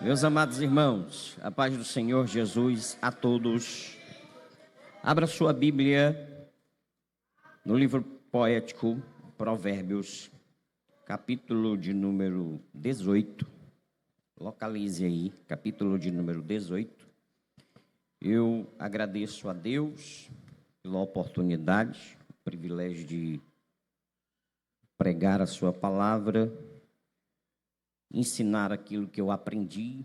Meus amados irmãos, a paz do Senhor Jesus a todos. Abra sua Bíblia no livro poético Provérbios, capítulo de número 18. Localize aí, capítulo de número 18. Eu agradeço a Deus pela oportunidade, o privilégio de pregar a sua palavra, ensinar aquilo que eu aprendi.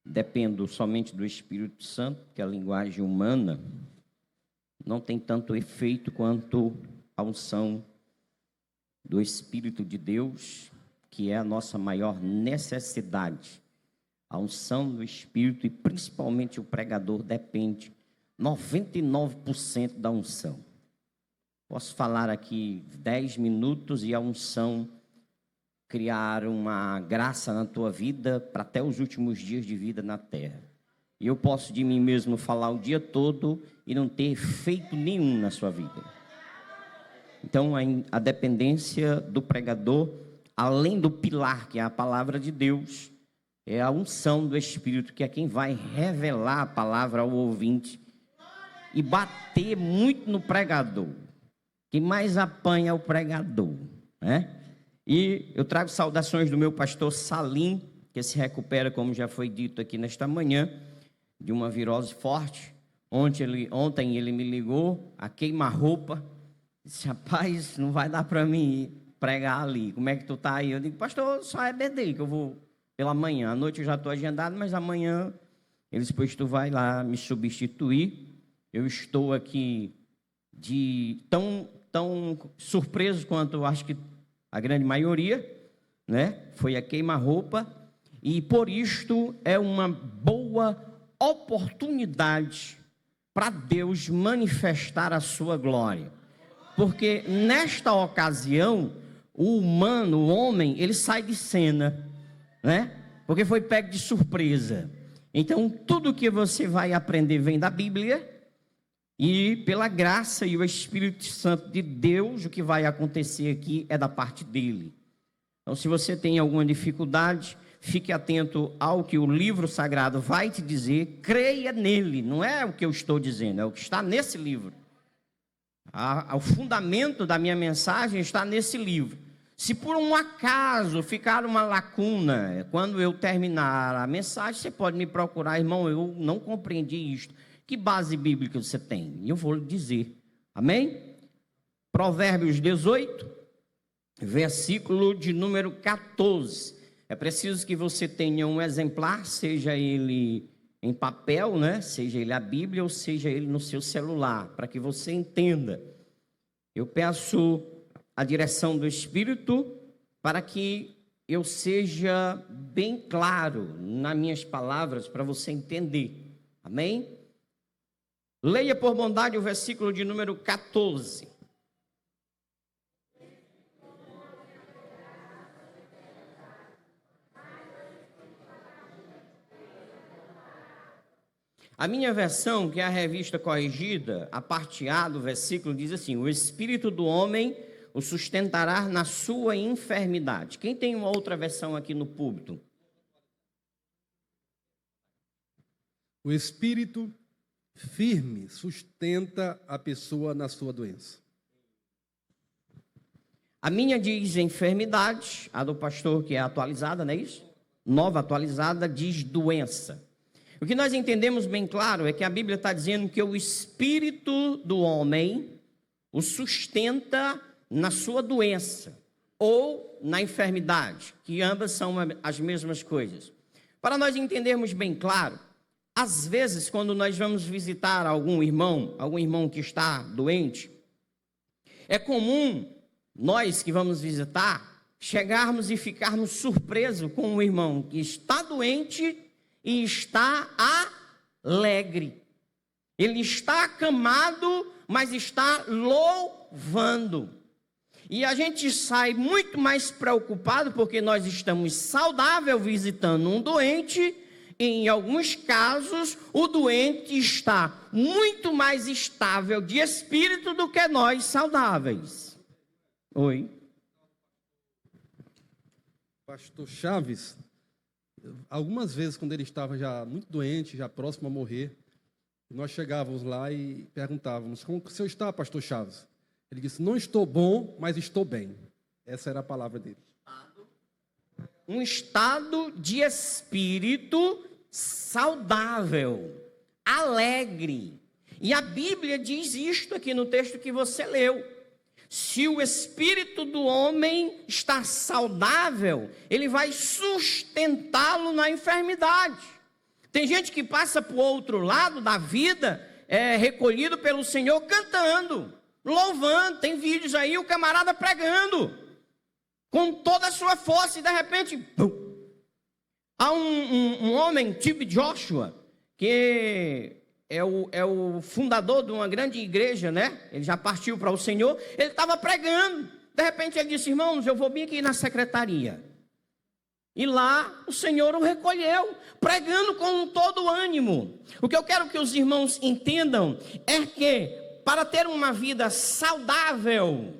Dependo somente do Espírito Santo, que a linguagem humana não tem tanto efeito quanto a unção do Espírito de Deus, que é a nossa maior necessidade. A unção do Espírito, e principalmente o pregador, depende 99% da unção. Posso falar aqui 10 minutos e a unção criar uma graça na tua vida para até os últimos dias de vida na terra. E eu posso de mim mesmo falar o dia todo e não ter efeito nenhum na sua vida. Então a dependência do pregador, além do pilar que é a palavra de Deus, é a unção do Espírito, que é quem vai revelar a palavra ao ouvinte e bater muito no pregador. Quem mais apanha é o pregador, né? E eu trago saudações do meu pastor Salim, que se recupera, como já foi dito aqui nesta manhã, de uma virose forte. Ontem ele me ligou a queima-roupa, disse: rapaz, não vai dar para mim pregar ali, como é que tu tá aí? Eu digo: pastor, só é BD que eu vou pela manhã, à noite eu já estou agendado, mas amanhã eles, depois tu vai lá me substituir. Eu estou aqui tão surpreso quanto eu acho que a grande maioria, né? Foi a queima-roupa, e por isto é uma boa oportunidade para Deus manifestar a sua glória. Porque nesta ocasião, o humano, o homem, ele sai de cena, né? Porque foi pego de surpresa. Então, tudo que você vai aprender vem da Bíblia, e pela graça e o Espírito Santo de Deus, o que vai acontecer aqui é da parte dele. Então, se você tem alguma dificuldade, fique atento ao que o livro sagrado vai te dizer, creia nele, não é o que eu estou dizendo, é o que está nesse livro. O fundamento da minha mensagem está nesse livro. Se por um acaso ficar uma lacuna, quando eu terminar a mensagem, você pode me procurar: irmão, eu não compreendi isto. Que base bíblica você tem? E eu vou lhe dizer. Amém? Provérbios 18, versículo de número 14. É preciso que você tenha um exemplar, seja ele em papel, né? Seja ele a Bíblia, ou seja ele no seu celular, para que você entenda. Eu peço a direção do Espírito para que eu seja bem claro nas minhas palavras, para você entender. Amém? Leia por bondade o versículo de número 14. A minha versão, que é a revista corrigida, a parte A do versículo diz assim: o espírito do homem o sustentará na sua enfermidade. Quem tem uma outra versão aqui no púlpito? O espírito firme sustenta a pessoa na sua doença. A minha diz enfermidade, a do pastor, que é atualizada, não é isso? Nova atualizada, diz doença. O que nós entendemos bem claro é que a Bíblia está dizendo que o espírito do homem o sustenta na sua doença ou na enfermidade, que ambas são as mesmas coisas. Para nós entendermos bem claro, às vezes, quando nós vamos visitar algum irmão que está doente, é comum nós que vamos visitar chegarmos e ficarmos surpresos com um irmão que está doente e está alegre. Ele está acamado, mas está louvando. E a gente sai muito mais preocupado porque nós estamos saudáveis visitando um doente. Em alguns casos, o doente está muito mais estável de espírito do que nós saudáveis. Oi. Pastor Chaves algumas vezes, quando ele estava já muito doente, já próximo a morrer, nós chegávamos lá e perguntávamos: como o senhor está, pastor Chaves? Ele disse: não estou bom, mas estou bem. Essa era a palavra dele. Um estado de espírito saudável, alegre. E a Bíblia diz isto aqui no texto que você leu. Se o espírito do homem está saudável, ele vai sustentá-lo na enfermidade. Tem gente que passa para o outro lado da vida, recolhido pelo Senhor, cantando, louvando. Tem vídeos aí, o camarada pregando com toda a sua força, e de repente, pum. Há um homem, tipo Joshua, que é o fundador de uma grande igreja, né? Ele já partiu para o Senhor, ele estava pregando, de repente ele disse: irmãos, eu vou vir aqui na secretaria. E lá o Senhor o recolheu, pregando com todo o ânimo. O que eu quero que os irmãos entendam é que, para ter uma vida saudável,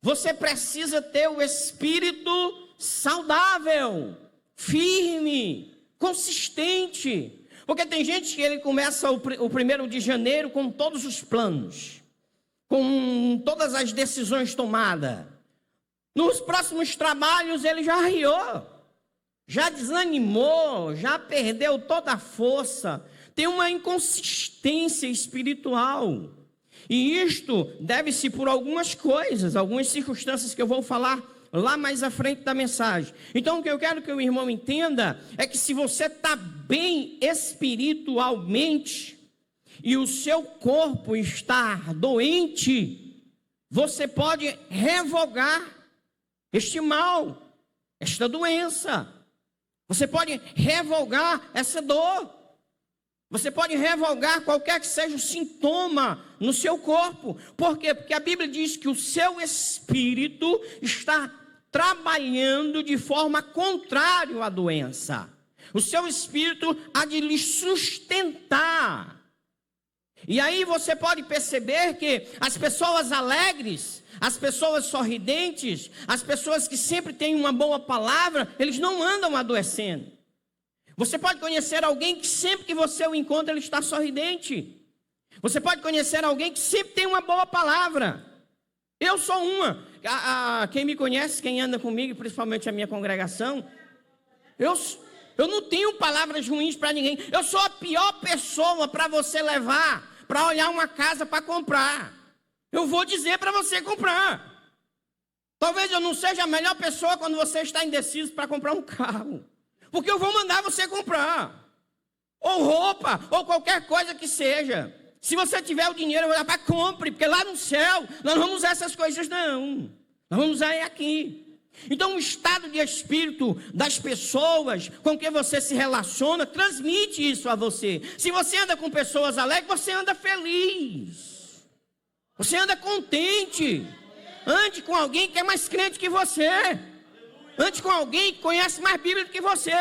você precisa ter o espírito saudável, firme, consistente. Porque tem gente que ele começa o 1º de janeiro com todos os planos, com todas as decisões tomadas. Nos próximos trabalhos ele já riu, já desanimou, já perdeu toda a força. Tem uma inconsistência espiritual. E isto deve-se por algumas coisas, algumas circunstâncias que eu vou falar lá mais à frente da mensagem. Então, o que eu quero que o irmão entenda é que se você está bem espiritualmente e o seu corpo está doente, você pode revogar este mal, esta doença. Você pode revogar essa dor. Você pode revogar qualquer que seja o sintoma no seu corpo. Por quê? Porque a Bíblia diz que o seu espírito está trabalhando de forma contrária à doença. O seu espírito há de lhe sustentar. E aí você pode perceber que as pessoas alegres, as pessoas sorridentes, as pessoas que sempre têm uma boa palavra, eles não andam adoecendo. Você pode conhecer alguém que sempre que você o encontra, ele está sorridente. Você pode conhecer alguém que sempre tem uma boa palavra. Eu sou uma. Quem me conhece, quem anda comigo, principalmente a minha congregação, eu não tenho palavras ruins para ninguém. Eu sou a pior pessoa para você levar, para olhar uma casa para comprar. Eu vou dizer para você comprar. Talvez eu não seja a melhor pessoa quando você está indeciso para comprar um carro. Porque eu vou mandar você comprar, ou roupa, ou qualquer coisa que seja. Se você tiver o dinheiro, eu vou dar para compre, porque lá no céu, nós não vamos usar essas coisas não. Nós vamos usar aqui. Então o estado de espírito das pessoas com quem você se relaciona, transmite isso a você. Se você anda com pessoas alegres, você anda feliz. Você anda contente. Ande com alguém que é mais crente que você. Ande com alguém que conhece mais Bíblia do que você,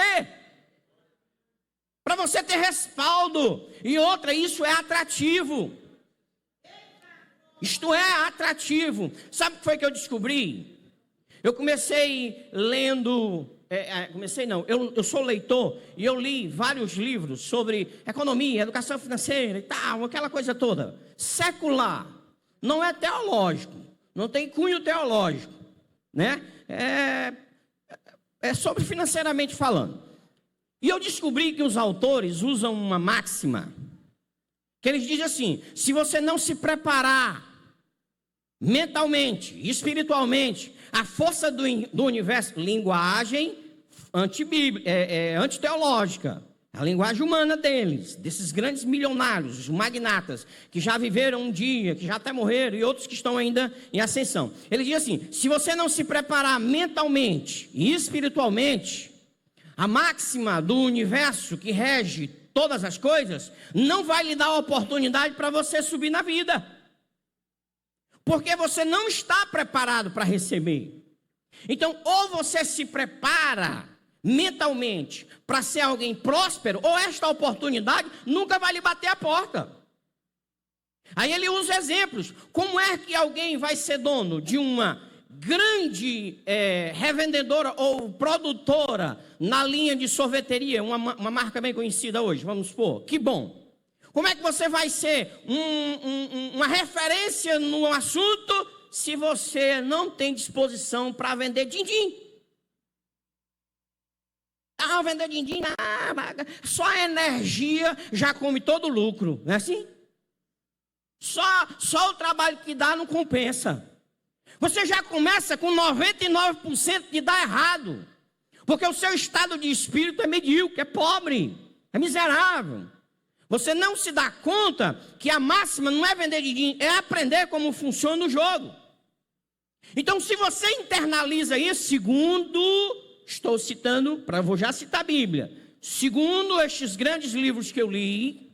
para você ter respaldo. E outra, isso é atrativo. Isto é atrativo. Sabe o que foi que eu descobri? Eu comecei lendo, eu sou leitor, e eu li vários livros sobre economia, educação financeira e tal, aquela coisa toda. Secular, não é teológico, não tem cunho teológico, né? É sobre financeiramente falando. E eu descobri que os autores usam uma máxima, que eles dizem assim: se você não se preparar mentalmente, espiritualmente, a força do universo, linguagem antiteológica, a linguagem humana deles, desses grandes milionários, os magnatas, que já viveram um dia, que já até morreram, e outros que estão ainda em ascensão. Ele diz assim: se você não se preparar mentalmente e espiritualmente, a máxima do universo que rege todas as coisas não vai lhe dar a oportunidade para você subir na vida, porque você não está preparado para receber. Então, ou você se prepara mentalmente para ser alguém próspero, ou esta oportunidade nunca vai lhe bater a porta. Aí ele usa exemplos. Como é que alguém vai ser dono de uma grande revendedora ou produtora na linha de sorveteria, uma marca bem conhecida hoje, vamos supor, que bom. Como é que você vai ser uma referência no assunto se você não tem disposição para vender din-din? Vender din-din, só a energia já come todo o lucro, não é assim? Só o trabalho que dá não compensa. Você já começa com 99% de dar errado, porque o seu estado de espírito é medíocre, é pobre, é miserável. Você não se dá conta que a máxima não é vender din-din, é aprender como funciona o jogo. Então, se você internaliza isso, segundo, estou citando, vou já citar a Bíblia, segundo estes grandes livros que eu li,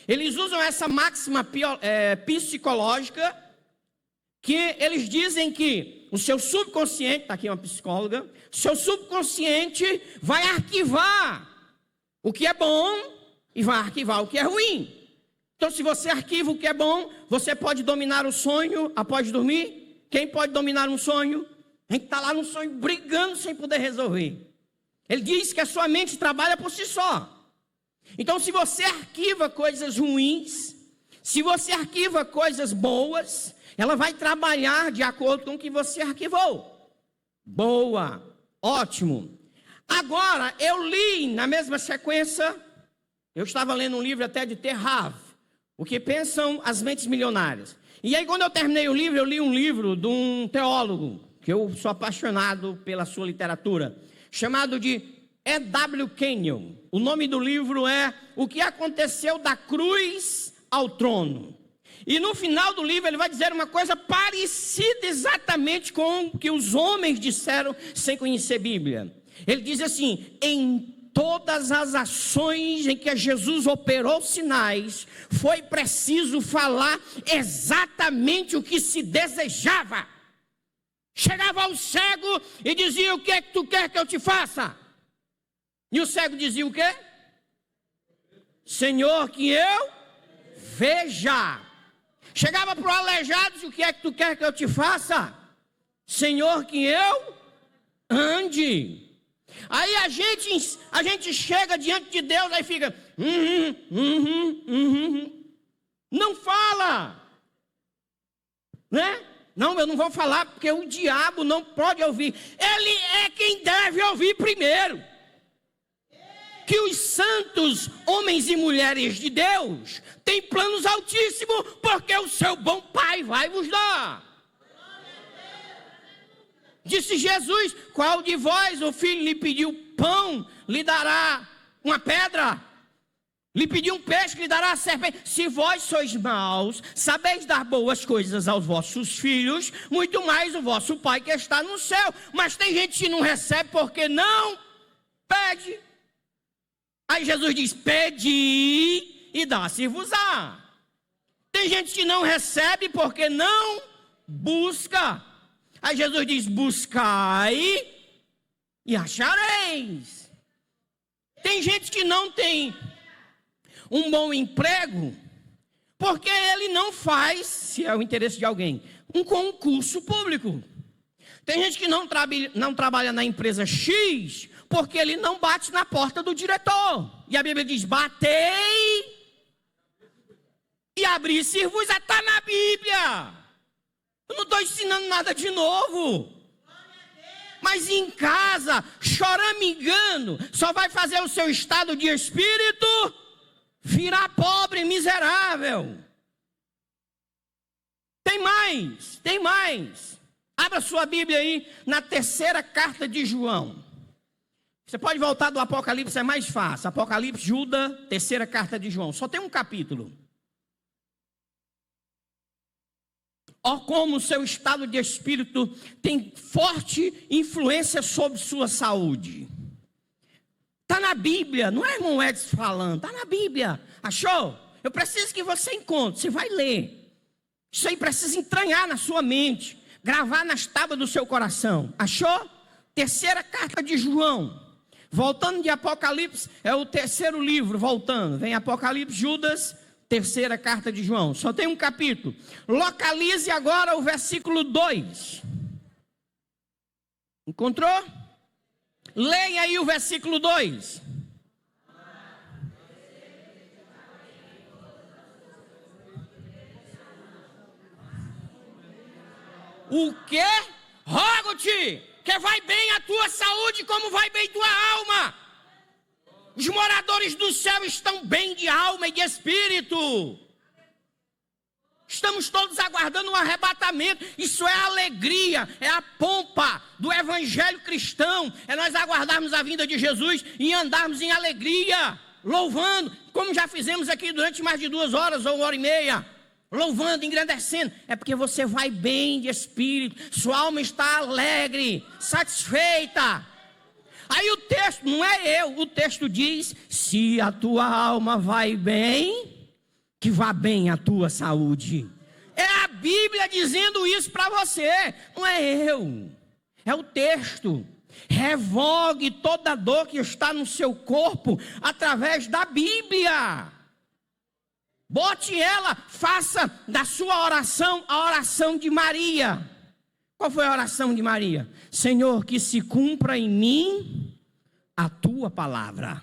eles usam essa máxima psicológica, que eles dizem que o seu subconsciente, está aqui uma psicóloga, o seu subconsciente vai arquivar o que é bom e vai arquivar o que é ruim. Então, se você arquiva o que é bom, você pode dominar o sonho após dormir. Quem pode dominar um sonho? A gente está lá no sonho brigando sem poder resolver. Ele diz que a sua mente trabalha por si só. Então, se você arquiva coisas ruins, se você arquiva coisas boas, ela vai trabalhar de acordo com o que você arquivou. Boa, ótimo. Agora, eu li na mesma sequência, eu estava lendo um livro até de Terrav, O que Pensam as Mentes Milionárias. E aí, quando eu terminei o livro, eu li um livro de um teólogo, que eu sou apaixonado pela sua literatura, chamado de E.W. Kenyon. O nome do livro é O que Aconteceu da Cruz ao Trono. E no final do livro ele vai dizer uma coisa parecida exatamente com o que os homens disseram sem conhecer Bíblia. Ele diz assim: em todas as ações em que Jesus operou sinais, foi preciso falar exatamente o que se desejava. Chegava ao cego e dizia: o que é que tu quer que eu te faça? E o cego dizia o quê? Senhor, que eu veja. Chegava para o aleijado e dizia: o que é que tu quer que eu te faça? Senhor, que eu ande. Aí a gente chega diante de Deus, aí fica, não fala, né? Não, eu não vou falar porque o diabo não pode ouvir. Ele é quem deve ouvir primeiro. Que os santos homens e mulheres de Deus têm planos altíssimos, porque o seu bom Pai vai vos dar. Disse Jesus: qual de vós o filho lhe pediu pão, lhe dará uma pedra? Lhe pediu um peixe, lhe dará a serpente? Se vós sois maus, sabeis dar boas coisas aos vossos filhos, muito mais o vosso Pai que está no céu. Mas tem gente que não recebe porque não pede. Aí Jesus diz: pedi e dá-se-vos-á. Tem gente que não recebe porque não busca. Aí Jesus diz: buscai e achareis. Tem gente que não tem um bom emprego porque ele não faz, se é o interesse de alguém, um concurso público. Tem gente que não trabalha na empresa X porque ele não bate na porta do diretor. E a Bíblia diz: batei e abri-se-vos. Está na Bíblia. Eu não estou ensinando nada de novo. Mas em casa, choramingando, só vai fazer o seu estado de espírito virar pobre, miserável. Tem mais. Abra sua Bíblia aí na terceira carta de João. Você pode voltar do Apocalipse, é mais fácil. Apocalipse, Judas, terceira carta de João. Só tem um capítulo. Ó, como o seu estado de espírito tem forte influência sobre sua saúde. Está na Bíblia, não é irmão Edson falando, está na Bíblia. Achou? Eu preciso que você encontre, você vai ler. Isso aí precisa entranhar na sua mente, gravar nas tábuas do seu coração. Achou? Terceira carta de João. Voltando de Apocalipse, é o terceiro livro, voltando. Vem Apocalipse, Judas, terceira carta de João. Só tem um capítulo. Localize agora o versículo 2. Encontrou? Leia aí o versículo 2. O quê? Rogo-te, que vai bem a tua saúde, como vai bem tua alma. Os moradores do céu estão bem de alma e de espírito. Estamos todos aguardando um arrebatamento. Isso é a alegria, é a pompa do evangelho cristão. É nós aguardarmos a vinda de Jesus e andarmos em alegria, louvando, como já fizemos aqui durante mais de 2 horas ou 1h30. Louvando, engrandecendo. É porque você vai bem de espírito, sua alma está alegre, satisfeita. Aí o texto, não é eu, o texto diz: se a tua alma vai bem, que vá bem a tua saúde. É a Bíblia dizendo isso para você, não é eu, é o texto. Revogue toda dor que está no seu corpo através da Bíblia. Bote ela, faça da sua oração a oração de Maria. Qual foi a oração de Maria? Senhor, que se cumpra em mim a tua palavra.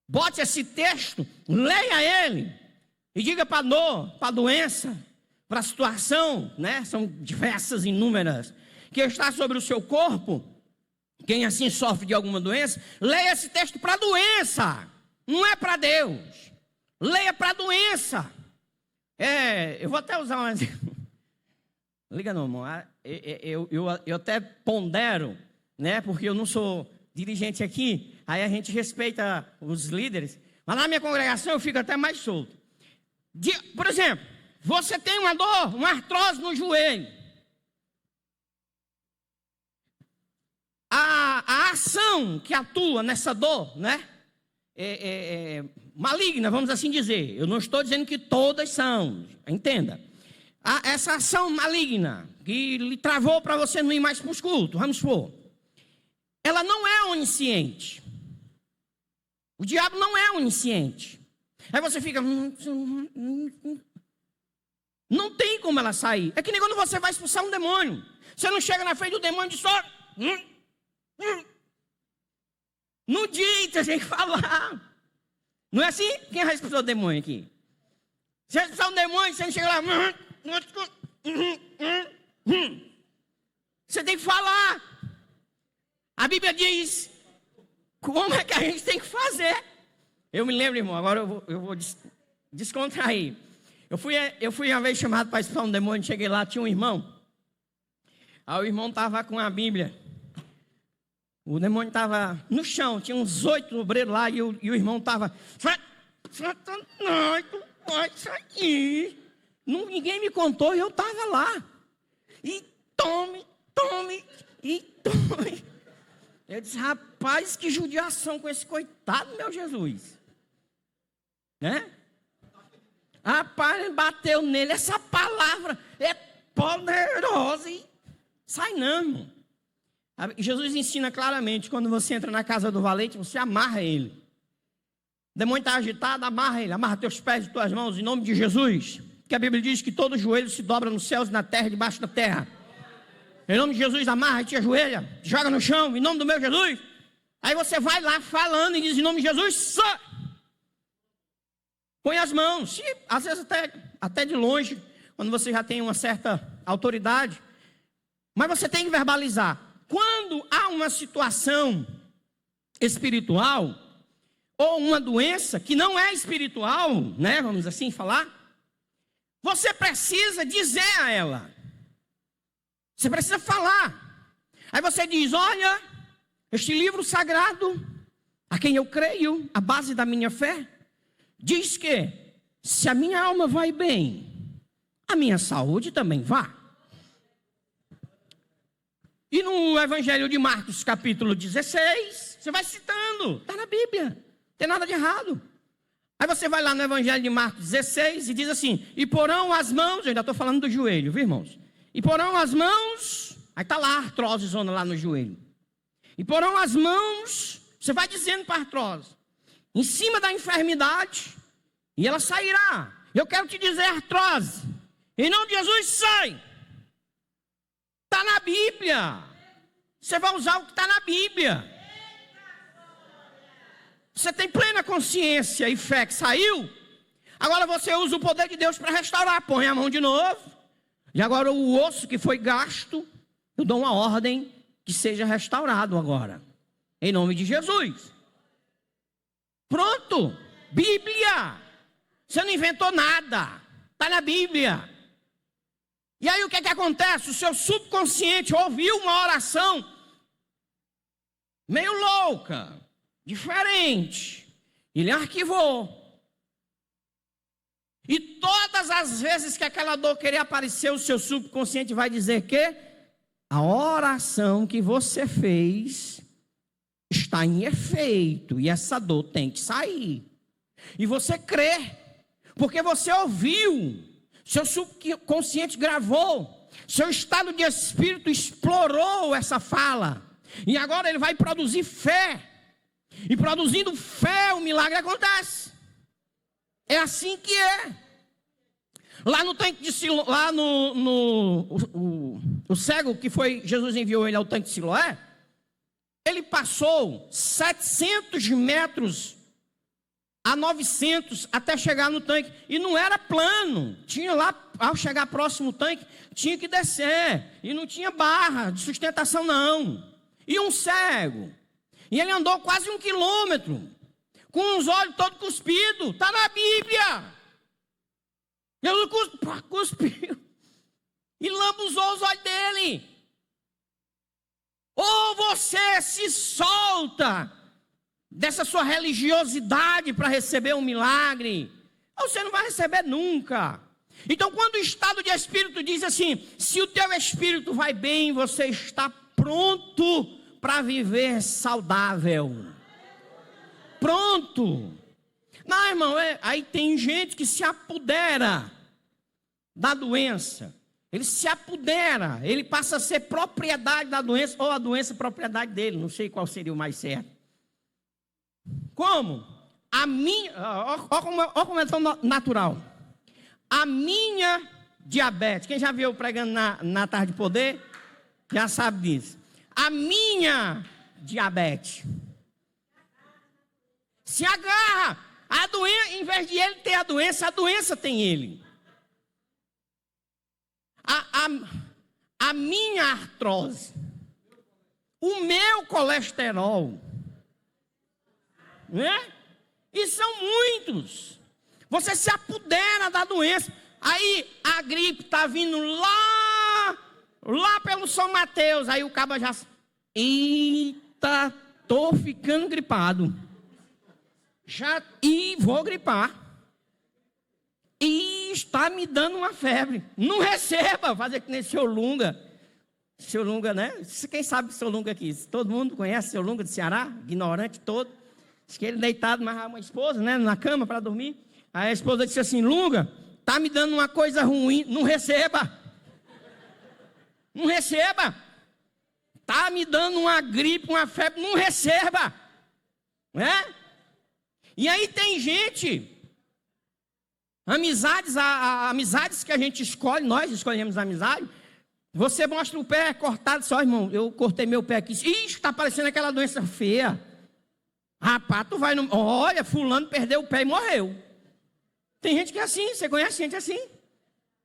Bote esse texto, leia ele e diga para a dor, para a doença, para a situação, né? São diversas, inúmeras, que está sobre o seu corpo. Quem assim sofre de alguma doença, leia esse texto para a doença, não é para Deus. Leia para a doença. Eu vou até usar um exemplo. Liga não, irmão. Eu até pondero, né? Porque eu não sou dirigente aqui. Aí a gente respeita os líderes. Mas na minha congregação eu fico até mais solto. Por exemplo, você tem uma dor, uma artrose no joelho. A ação que atua nessa dor, né? Maligna, vamos assim dizer. Eu não estou dizendo que todas são, entenda. Essa ação maligna que lhe travou para você não ir mais para os cultos, vamos supor, ela não é onisciente. O diabo não é onisciente. Aí você fica, não tem como ela sair. É que nem quando você vai expulsar um demônio. Você não chega na frente do demônio e diz só. No dia você tem que falar. Não é assim? Quem vai expulsar o demônio aqui? Você vai expulsar um demônio, você não chega lá. Você tem que falar. A Bíblia diz como é que a gente tem que fazer. Eu me lembro, irmão, agora eu vou descontrair. Eu fui uma vez chamado para expulsar um demônio, cheguei lá, tinha um irmão. Aí o irmão estava com a Bíblia. O demônio estava no chão, tinha uns 8 obreiros lá, e o irmão estava, Satanás, tu vai sair. Ninguém me contou, e eu estava lá. E tome. Eu disse, rapaz, que judiação com esse coitado, meu Jesus. Né? Rapaz, bateu nele, essa palavra é poderosa. E sai não, irmão. Jesus ensina claramente, quando você entra na casa do valente, você amarra ele. O demônio está agitado, amarra ele, amarra teus pés e tuas mãos, em nome de Jesus. Que a Bíblia diz que todo joelho se dobra nos céus e na terra, debaixo da terra. Em nome de Jesus, amarra e te ajoelha, joga no chão, em nome do meu Jesus. Aí você vai lá falando e diz, em nome de Jesus, só. Põe as mãos, às vezes até de longe, quando você já tem uma certa autoridade. Mas você tem que verbalizar. Quando há uma situação espiritual, ou uma doença que não é espiritual, né, vamos assim falar, você precisa dizer a ela. Você precisa falar. Aí você diz, olha, este livro sagrado, a quem eu creio, a base da minha fé, diz que se a minha alma vai bem, a minha saúde também vai. E no Evangelho de Marcos, capítulo 16, você vai citando, está na Bíblia, não tem nada de errado. Aí você vai lá no Evangelho de Marcos 16 e diz assim, e porão as mãos, eu ainda estou falando do joelho, viu, irmãos? E porão as mãos, aí está lá a artrose zona lá no joelho. E porão as mãos, você vai dizendo para a artrose, em cima da enfermidade, e ela sairá. Eu quero te dizer, artrose, em nome de Jesus, sai. Está na Bíblia. Você vai usar o que está na Bíblia. Você tem plena consciência e fé que saiu. Agora você usa o poder de Deus para restaurar. Põe a mão de novo. E agora o osso que foi gasto, eu dou uma ordem que seja restaurado agora. Em nome de Jesus. Pronto. Bíblia. Você não inventou nada. Está na Bíblia. E aí o que acontece? O seu subconsciente ouviu uma oração meio louca, diferente. Ele arquivou. E todas as vezes que aquela dor querer aparecer, o seu subconsciente vai dizer que a oração que você fez está em efeito. E essa dor tem que sair. E você crê, porque você ouviu. Seu subconsciente gravou. Seu estado de espírito explorou essa fala. E agora ele vai produzir fé. E produzindo fé, o milagre acontece. É assim que é. Lá no tanque de Siloé, lá o cego que foi, Jesus enviou ele ao tanque de Siloé, ele passou 700 metros a 900 até chegar no tanque. E não era plano. Tinha lá, ao chegar próximo ao tanque, tinha que descer. E não tinha barra de sustentação, não. E um cego. E ele andou quase 1 quilômetro. Com os olhos todos cuspidos. Está na Bíblia. Jesus cuspiu. E lambuzou os olhos dele. Ou você se solta dessa sua religiosidade para receber um milagre, ou você não vai receber nunca. Então, quando o estado de espírito diz assim, se o teu espírito vai bem, você está pronto para viver saudável. Pronto. Não, irmão, aí tem gente que se apodera da doença. Ele se apodera, ele passa a ser propriedade da doença, ou a doença é propriedade dele, não sei qual seria o mais certo. Como? Olha como é tão natural. A minha diabetes, quem já viu pregando na Tarde de Poder, já sabe disso. A minha diabetes se agarra. A doença, em vez de ele ter a doença tem ele. A minha artrose, o meu colesterol, né? E são muitos. Você se apodera da doença. Aí a gripe está vindo lá pelo São Mateus. Aí o cabo já... Eita, tô ficando gripado. E vou gripar. E está me dando uma febre. Não receba, fazer que nem seu Lunga. Seu Lunga, né? Quem sabe seu Lunga aqui? Todo mundo conhece seu Lunga de Ceará? Ignorante todo. Diz que ele deitado, mas uma esposa, né, na cama para dormir. Aí a esposa disse assim, Lunga, tá me dando uma coisa ruim, não receba. Não receba. Tá me dando uma gripe, uma febre, não receba. Né? E aí tem gente, amizades que a gente escolhe, nós escolhemos amizade. Você mostra o pé cortado, só irmão, eu cortei meu pé aqui. Ixi, está parecendo aquela doença feia. Rapaz, tu vai no... Olha, fulano perdeu o pé e morreu. Tem gente que é assim, você conhece gente assim?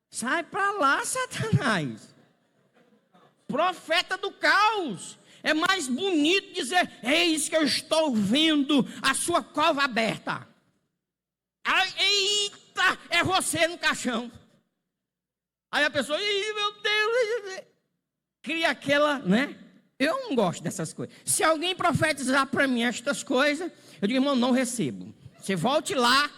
Sai pra lá, Satanás. Profeta do caos. É mais bonito dizer, eis que eu estou vendo a sua cova aberta. Ai, eita, é você no caixão. Aí a pessoa, ih, meu Deus, cria aquela, né? Eu não gosto dessas coisas. Se alguém profetizar para mim estas coisas, eu digo, irmão, não recebo. Você volte lá,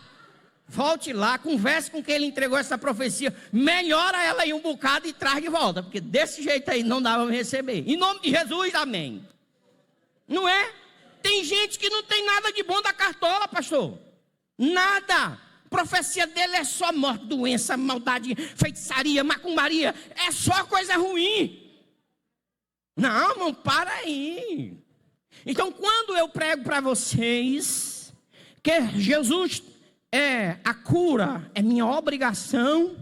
converse com quem ele entregou essa profecia, melhora ela aí um bocado e traz de volta, porque desse jeito aí não dá para receber. Em nome de Jesus, amém. Não é? Tem gente que não tem nada de bom da cartola, pastor. Nada. A profecia dele é só morte, doença, maldade, feitiçaria, macumbaria. É só coisa ruim. Não, irmão, para aí. Então, quando eu prego para vocês que Jesus é a cura, é minha obrigação,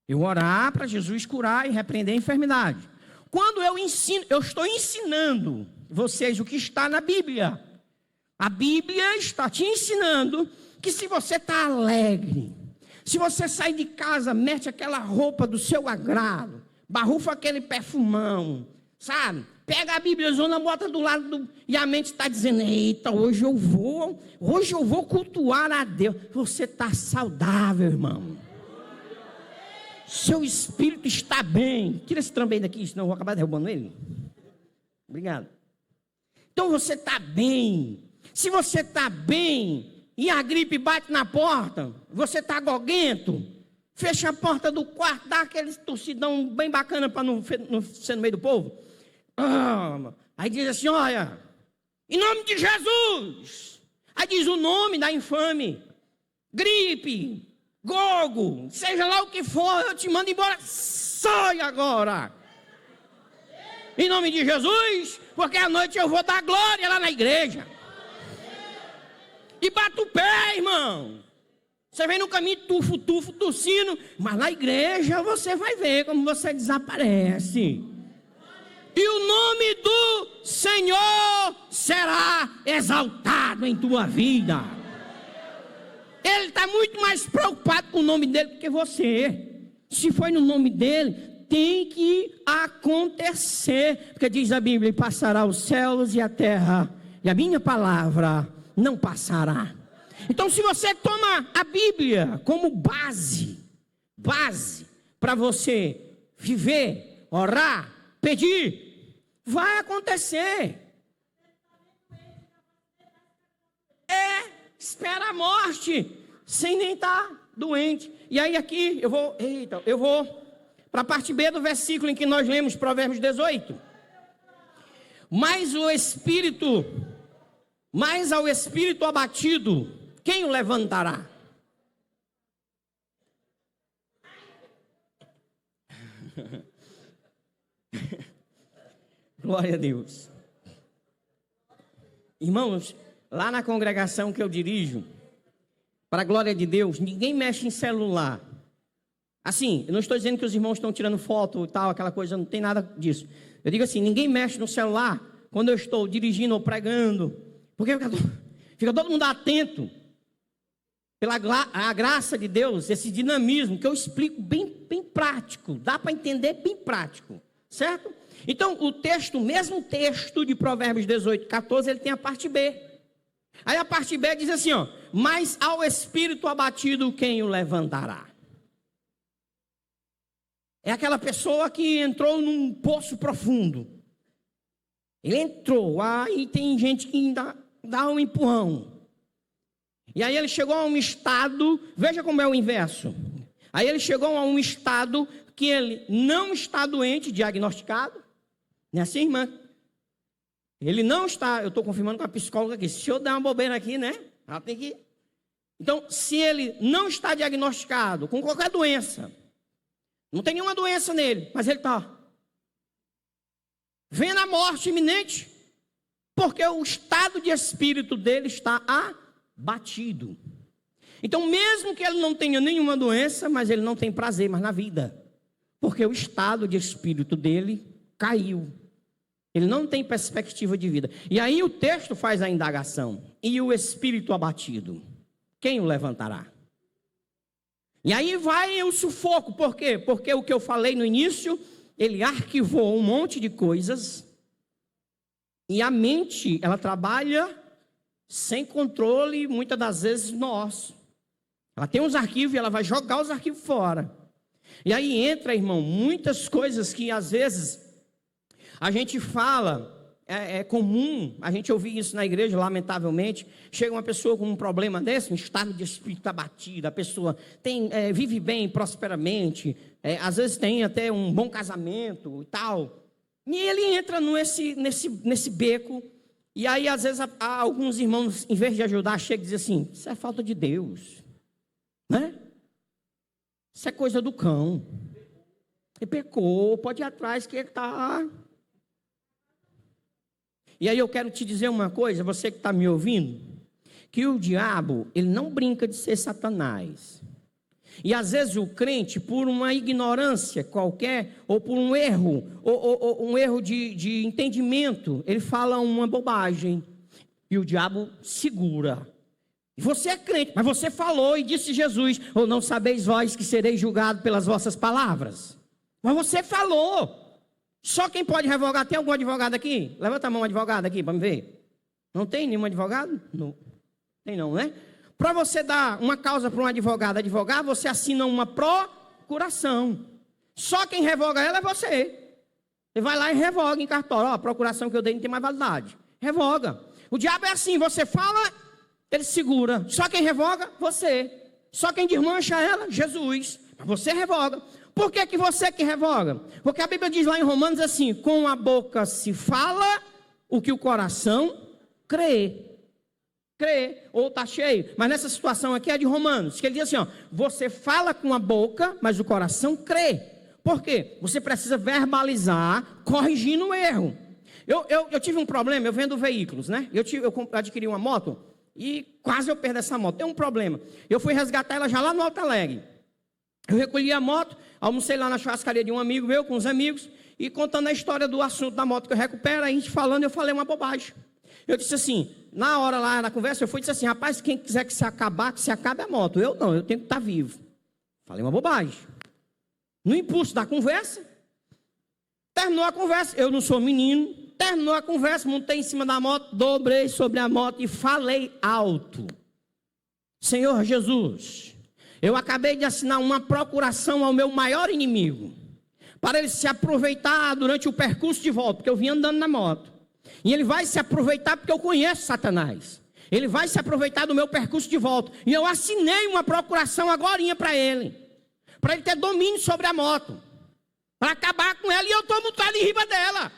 eu orar para Jesus curar e repreender a enfermidade. quando eu ensino, eu estou ensinando vocês o que está na Bíblia. A Bíblia está te ensinando que se você está alegre, se você sai de casa, mete aquela roupa do seu agrado, barrufa aquele perfumão, sabe? Pega a Bíblia, zona, bota do lado e a mente está dizendo, eita, hoje eu vou cultuar a Deus. Você está saudável, irmão. Seu espírito está bem. Tira esse trambém daqui, senão eu vou acabar derrubando ele. Obrigado. Então você está bem. Se você está bem e a gripe bate na porta, você está goguento, fecha a porta do quarto, dá aquele torcidão bem bacana para não ser no meio do povo. Aí diz assim, olha, em nome de Jesus. Aí diz o nome da infame, gripe, gogo, seja lá o que for, eu te mando embora, sai agora. Em nome de Jesus, porque à noite eu vou dar glória lá na igreja. E bata o pé, irmão. Você vem no caminho tufo, tossindo, mas na igreja você vai ver como você desaparece. E o nome do Senhor será exaltado em tua vida. Ele está muito mais preocupado com o nome dele do que você. Se foi no nome dele, tem que acontecer. Porque diz a Bíblia, passará os céus e a terra, e a minha palavra não passará. Então se você toma a Bíblia como base para você viver, orar, pedir, vai acontecer. Espera a morte, sem nem estar doente. E aí aqui, eu vou para a parte B do versículo em que nós lemos, Provérbios 18. Mas ao espírito abatido, quem o levantará? Glória a Deus. Irmãos, lá na congregação que eu dirijo, para a glória de Deus, ninguém mexe em celular. Assim, eu não estou dizendo que os irmãos estão tirando foto e tal, aquela coisa, não tem nada disso. Eu digo assim, ninguém mexe no celular quando eu estou dirigindo ou pregando, porque fica todo mundo atento. Pela a graça de Deus, esse dinamismo que eu explico bem prático, dá para entender bem prático, certo? Então, o mesmo texto de Provérbios 18, 14, ele tem a parte B. Aí a parte B diz assim, ó, mas ao espírito abatido, quem o levantará? É aquela pessoa que entrou num poço profundo. Ele entrou, aí tem gente que dá um empurrão. E aí ele chegou a um estado, veja como é o inverso. Aí ele chegou a um estado que ele não está doente, diagnosticado. Não é assim, irmã? Ele não está, eu estou confirmando com a psicóloga aqui, se eu der uma bobeira aqui, né? Ela tem que... Então, se ele não está diagnosticado com qualquer doença, não tem nenhuma doença nele, mas ele está vendo a morte iminente, porque o estado de espírito dele está abatido. Então, mesmo que ele não tenha nenhuma doença, mas ele não tem prazer mais na vida, porque o estado de espírito dele caiu. Ele não tem perspectiva de vida. E aí o texto faz a indagação. E o espírito abatido, quem o levantará? E aí vai o sufoco. Por quê? Porque o que eu falei no início, ele arquivou um monte de coisas. E a mente, ela trabalha sem controle, muitas das vezes nosso. Ela tem uns arquivos e ela vai jogar os arquivos fora. E aí entra, irmão, muitas coisas que às vezes a gente fala, é comum a gente ouvir isso na igreja, lamentavelmente. Chega uma pessoa com um problema desse, um estado de espírito abatido, a pessoa vive bem, prosperamente, às vezes tem até um bom casamento e tal. E ele entra nesse beco, e aí às vezes alguns irmãos, em vez de ajudar, chegam e dizem assim, isso é falta de Deus, né? Isso é coisa do cão. Ele pecou, pode ir atrás que ele está... E aí eu quero te dizer uma coisa, você que está me ouvindo, que o diabo, ele não brinca de ser Satanás. E às vezes o crente, por uma ignorância qualquer, ou por um erro, ou um erro de entendimento, ele fala uma bobagem. E o diabo segura. Você é crente, mas você falou e disse Jesus: ou não sabeis vós que sereis julgado pelas vossas palavras? Mas você falou. Só quem pode revogar? Tem algum advogado aqui? Levanta a mão, advogado aqui, para me ver. Não tem nenhum advogado? Não. Tem não, né? Para você dar uma causa para um advogado advogar, você assina uma procuração. Só quem revoga ela é você. Você vai lá e revoga em cartório. Ó, a procuração que eu dei não tem mais validade. Revoga. O diabo é assim, você fala, ele segura. Só quem revoga, você. Só quem desmancha ela, Jesus. Mas você revoga. Por que você que revoga? Porque a Bíblia diz lá em Romanos assim: com a boca se fala o que o coração crê. Crê, ou está cheio. Mas nessa situação aqui é de Romanos, que ele diz assim, ó: você fala com a boca, mas o coração crê. Por quê? Você precisa verbalizar, corrigindo o erro. Eu tive um problema, eu vendo veículos, né? Eu adquiri uma moto e quase eu perdi essa moto. Tem um problema. Eu fui resgatar ela já lá no Alto Alegre. Eu recolhi a moto, almocei lá na churrascaria de um amigo meu, com os amigos, e contando a história do assunto da moto que eu recupero, a gente falando, eu falei uma bobagem. Eu disse assim, na hora lá na conversa, eu fui e disse assim: rapaz, quem quiser que se acabar, que se acabe a moto. Eu não, eu tenho que estar vivo. Falei uma bobagem. No impulso da conversa, terminou a conversa, eu não sou menino, terminou a conversa, montei em cima da moto, dobrei sobre a moto e falei alto: Senhor Jesus, eu acabei de assinar uma procuração ao meu maior inimigo, para ele se aproveitar durante o percurso de volta, porque eu vim andando na moto. E ele vai se aproveitar porque eu conheço Satanás. Ele vai se aproveitar do meu percurso de volta. E eu assinei uma procuração agorinha para ele ter domínio sobre a moto, para acabar com ela, e eu estou montado em riba dela.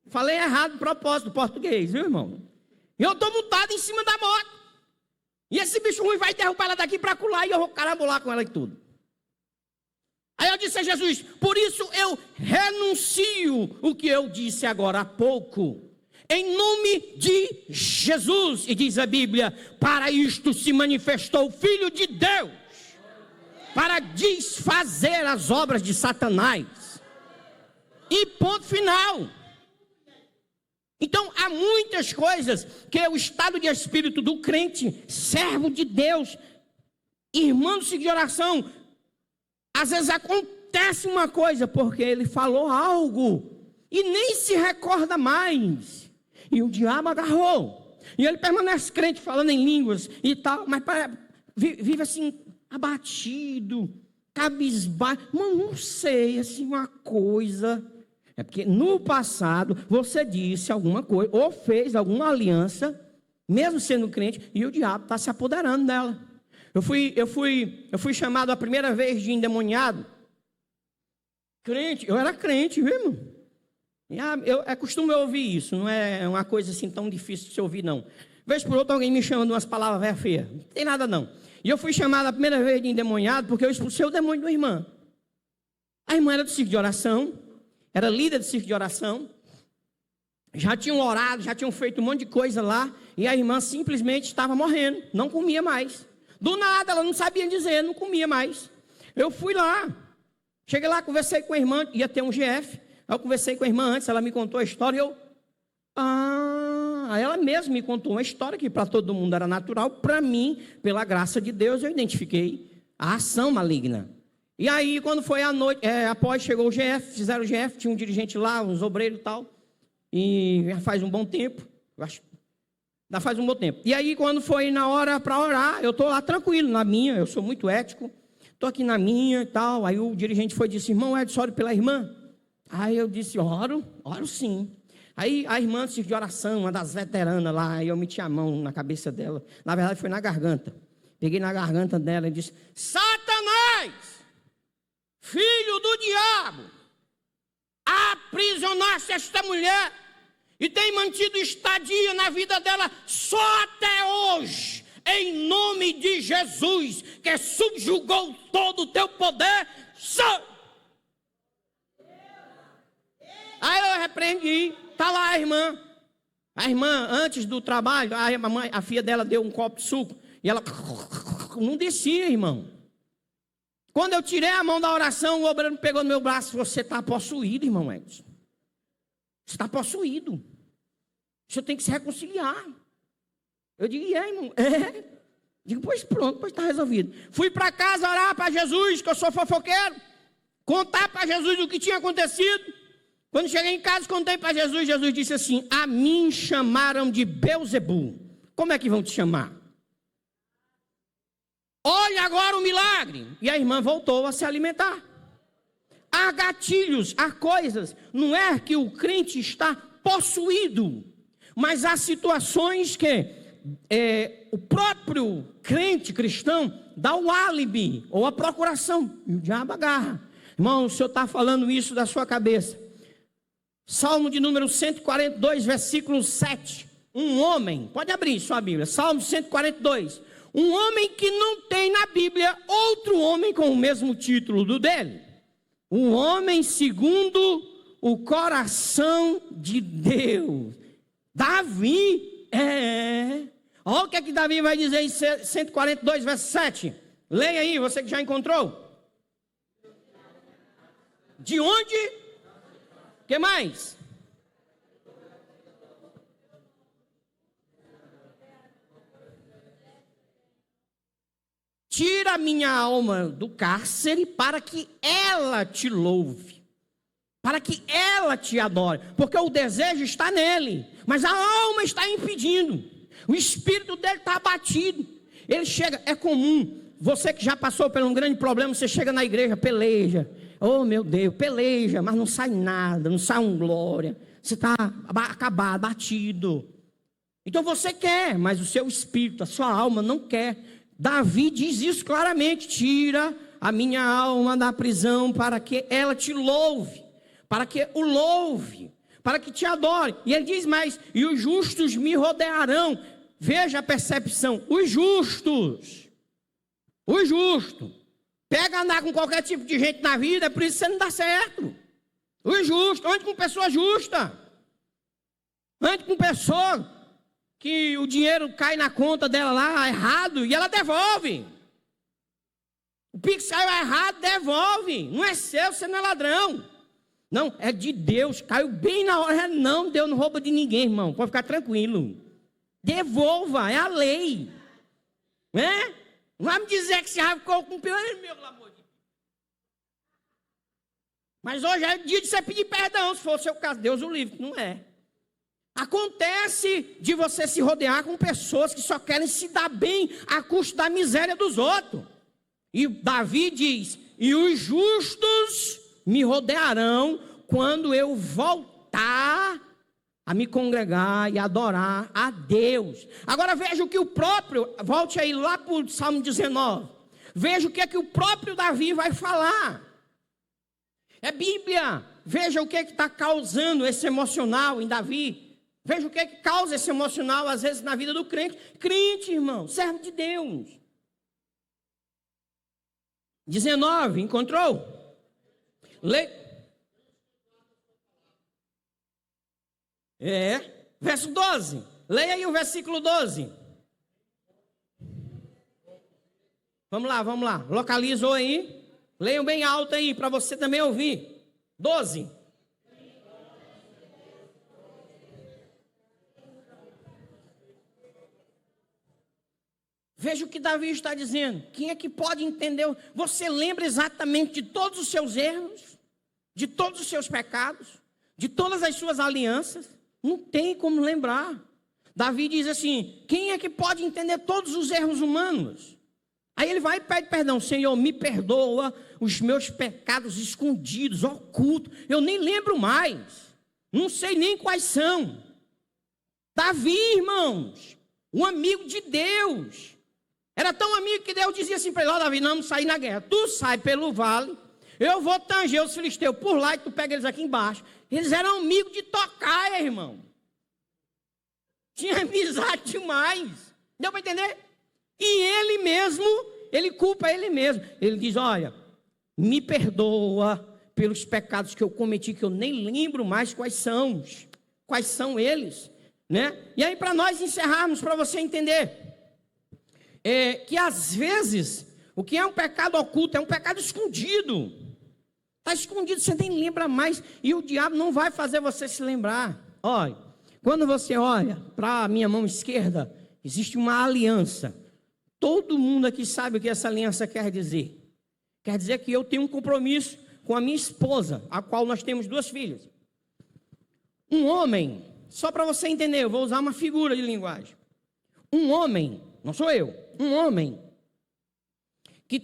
Falei errado de propósito, português, viu, irmão? E eu estou montado em cima da moto. E esse bicho ruim vai derrubar ela daqui para acolá, e eu vou carambolar com ela e tudo. Aí eu disse a Jesus: por isso eu renuncio o que eu disse agora há pouco, em nome de Jesus. E diz a Bíblia: para isto se manifestou o Filho de Deus, para desfazer as obras de Satanás. E ponto final. Então há muitas coisas que é o estado de espírito do crente, servo de Deus, irmão-se de oração. Às vezes acontece uma coisa porque ele falou algo e nem se recorda mais. E o diabo agarrou. E ele permanece crente, falando em línguas e tal, mas vive assim, abatido, cabisbaixo. Mas não sei, assim, uma coisa. É porque no passado você disse alguma coisa, ou fez alguma aliança, mesmo sendo crente, e o diabo está se apoderando dela. Eu fui chamado a primeira vez de endemoniado. Crente, eu era crente, viu, irmão? É costume eu ouvir isso, não é uma coisa assim tão difícil de se ouvir, não. Vez por outra alguém me chama de umas palavras feias, não tem nada não. E eu fui chamado a primeira vez de endemoniado porque eu expulsei o demônio de uma irmã. A irmã era do circo de oração, era líder do circo de oração. Já tinham orado, já tinham feito um monte de coisa lá, e a irmã simplesmente estava morrendo, não comia mais. Do nada, ela não sabia dizer, não comia mais. Eu fui lá, cheguei lá, conversei com a irmã, ia ter um GF. Eu conversei com a irmã antes, ela me contou a história e ela mesma me contou uma história que para todo mundo era natural. Para mim, pela graça de Deus, eu identifiquei a ação maligna. E aí, quando foi a noite, após chegou o GF, fizeram o GF, tinha um dirigente lá, uns obreiros e tal. E já faz um bom tempo, eu acho. Já faz um bom tempo. E aí, quando foi na hora para orar, eu estou lá tranquilo, na minha, eu sou muito ético. Estou aqui na minha e tal. Aí o dirigente foi e disse: irmão Edson, ore pela irmã. Aí eu disse: oro sim. Aí a irmã de oração, uma das veteranas lá, aí eu meti a mão na cabeça dela. Na verdade foi na garganta. Peguei na garganta dela e disse: Satanás, filho do diabo, aprisionaste esta mulher e tem mantido estadia na vida dela só até hoje, em nome de Jesus, que subjugou todo o teu poder. Aí eu repreendi. Está lá a irmã. A irmã, antes do trabalho, a filha dela deu um copo de suco. E ela não descia, irmão. Quando eu tirei a mão da oração, o obreiro pegou no meu braço. Você está possuído, irmão Edson. Você está possuído. Você tem que se reconciliar. Eu digo, irmão? Digo, pois pronto, pois está resolvido. Fui para casa orar para Jesus, que eu sou fofoqueiro. Contar para Jesus o que tinha acontecido. Quando cheguei em casa, contei para Jesus. Jesus disse assim: a mim chamaram de Beelzebul. Como é que vão te chamar? Olha agora o milagre. E a irmã voltou a se alimentar. Há gatilhos, há coisas. Não é que o crente está possuído, mas há situações que o próprio crente cristão dá o álibi ou a procuração. E o diabo agarra. Irmão, o senhor está falando isso da sua cabeça. Salmo de número 142, versículo 7. Um homem, pode abrir sua Bíblia, Salmo 142. Um homem que não tem na Bíblia outro homem com o mesmo título do dele. Um homem segundo o coração de Deus. Davi, olha o que é que Davi vai dizer em 142, verso 7. Leia aí, você que já encontrou. De onde? O que mais? Tira a minha alma do cárcere para que ela te louve, para que ela te adore, porque o desejo está nele, mas a alma está impedindo, o espírito dele está abatido. Ele chega, é comum, você que já passou por um grande problema, você chega na igreja, peleja, oh meu Deus, peleja, mas não sai nada, não sai um glória, você está acabado, abatido. Então você quer, mas o seu espírito, a sua alma não quer. Davi diz isso claramente: tira a minha alma da prisão para que ela te louve, para que o louve, para que te adore. E ele diz mais: e os justos me rodearão. Veja a percepção, os justos, pega andar com qualquer tipo de gente na vida, por isso você não dá certo. Os justos, ande com pessoa justa, ande com pessoa que o dinheiro cai na conta dela lá errado e ela devolve. O Pix saiu errado, devolve. Não é seu, você não é ladrão. Não, é de Deus, caiu bem na hora. Não, Deus não rouba de ninguém, irmão, pode ficar tranquilo. Devolva, é a lei. Não vai me dizer que você já ficou com meu amor de Deus. Mas hoje é dia de você pedir perdão, se for o seu caso. Deus o livre, não é. Acontece de você se rodear com pessoas que só querem se dar bem à custa da miséria dos outros. E Davi diz: e os justos me rodearão quando eu voltar a me congregar e adorar a Deus. Agora veja o que o próprio, volte aí lá para o Salmo 19. Veja o que é que o próprio Davi vai falar. É Bíblia. Veja o que é que está causando esse emocional em Davi. Veja o que é que causa esse emocional, às vezes, na vida do crente. Crente, irmão, servo de Deus. 19, encontrou? Verso 12. Leia aí o versículo 12. Vamos lá. Localizou aí? Leiam bem alto aí, para você também ouvir. 12. Veja o que Davi está dizendo. Quem é que pode entender? Você lembra exatamente de todos os seus erros, de todos os seus pecados, de todas as suas alianças? Não tem como lembrar. Davi diz assim: quem é que pode entender todos os erros humanos? Aí ele vai e pede perdão: Senhor, me perdoa os meus pecados escondidos, ocultos. Eu nem lembro mais, não sei nem quais são. Davi, irmãos, um amigo de Deus. Era tão amigo que Deus dizia assim para ele: ó, Davi, não vamos sair na guerra. Tu sai pelo vale, eu vou tanger os filisteus por lá e tu pega eles aqui embaixo. Eles eram amigos de tocaia, irmão. Tinha amizade demais. Deu para entender? E ele mesmo, ele culpa ele mesmo. Ele diz: olha, me perdoa pelos pecados que eu cometi, que eu nem lembro mais quais são eles, né? E aí, para nós encerrarmos, para você entender, que às vezes, o que é um pecado oculto é um pecado escondido. Está escondido, você nem lembra mais. E o diabo não vai fazer você se lembrar. Olha, quando você olha para a minha mão esquerda, existe uma aliança. Todo mundo aqui sabe o que essa aliança quer dizer. Quer dizer que eu tenho um compromisso com a minha esposa, a qual nós temos 2 filhas. Um homem, só para você entender, eu vou usar uma figura de linguagem. Um homem, não sou eu, um homem que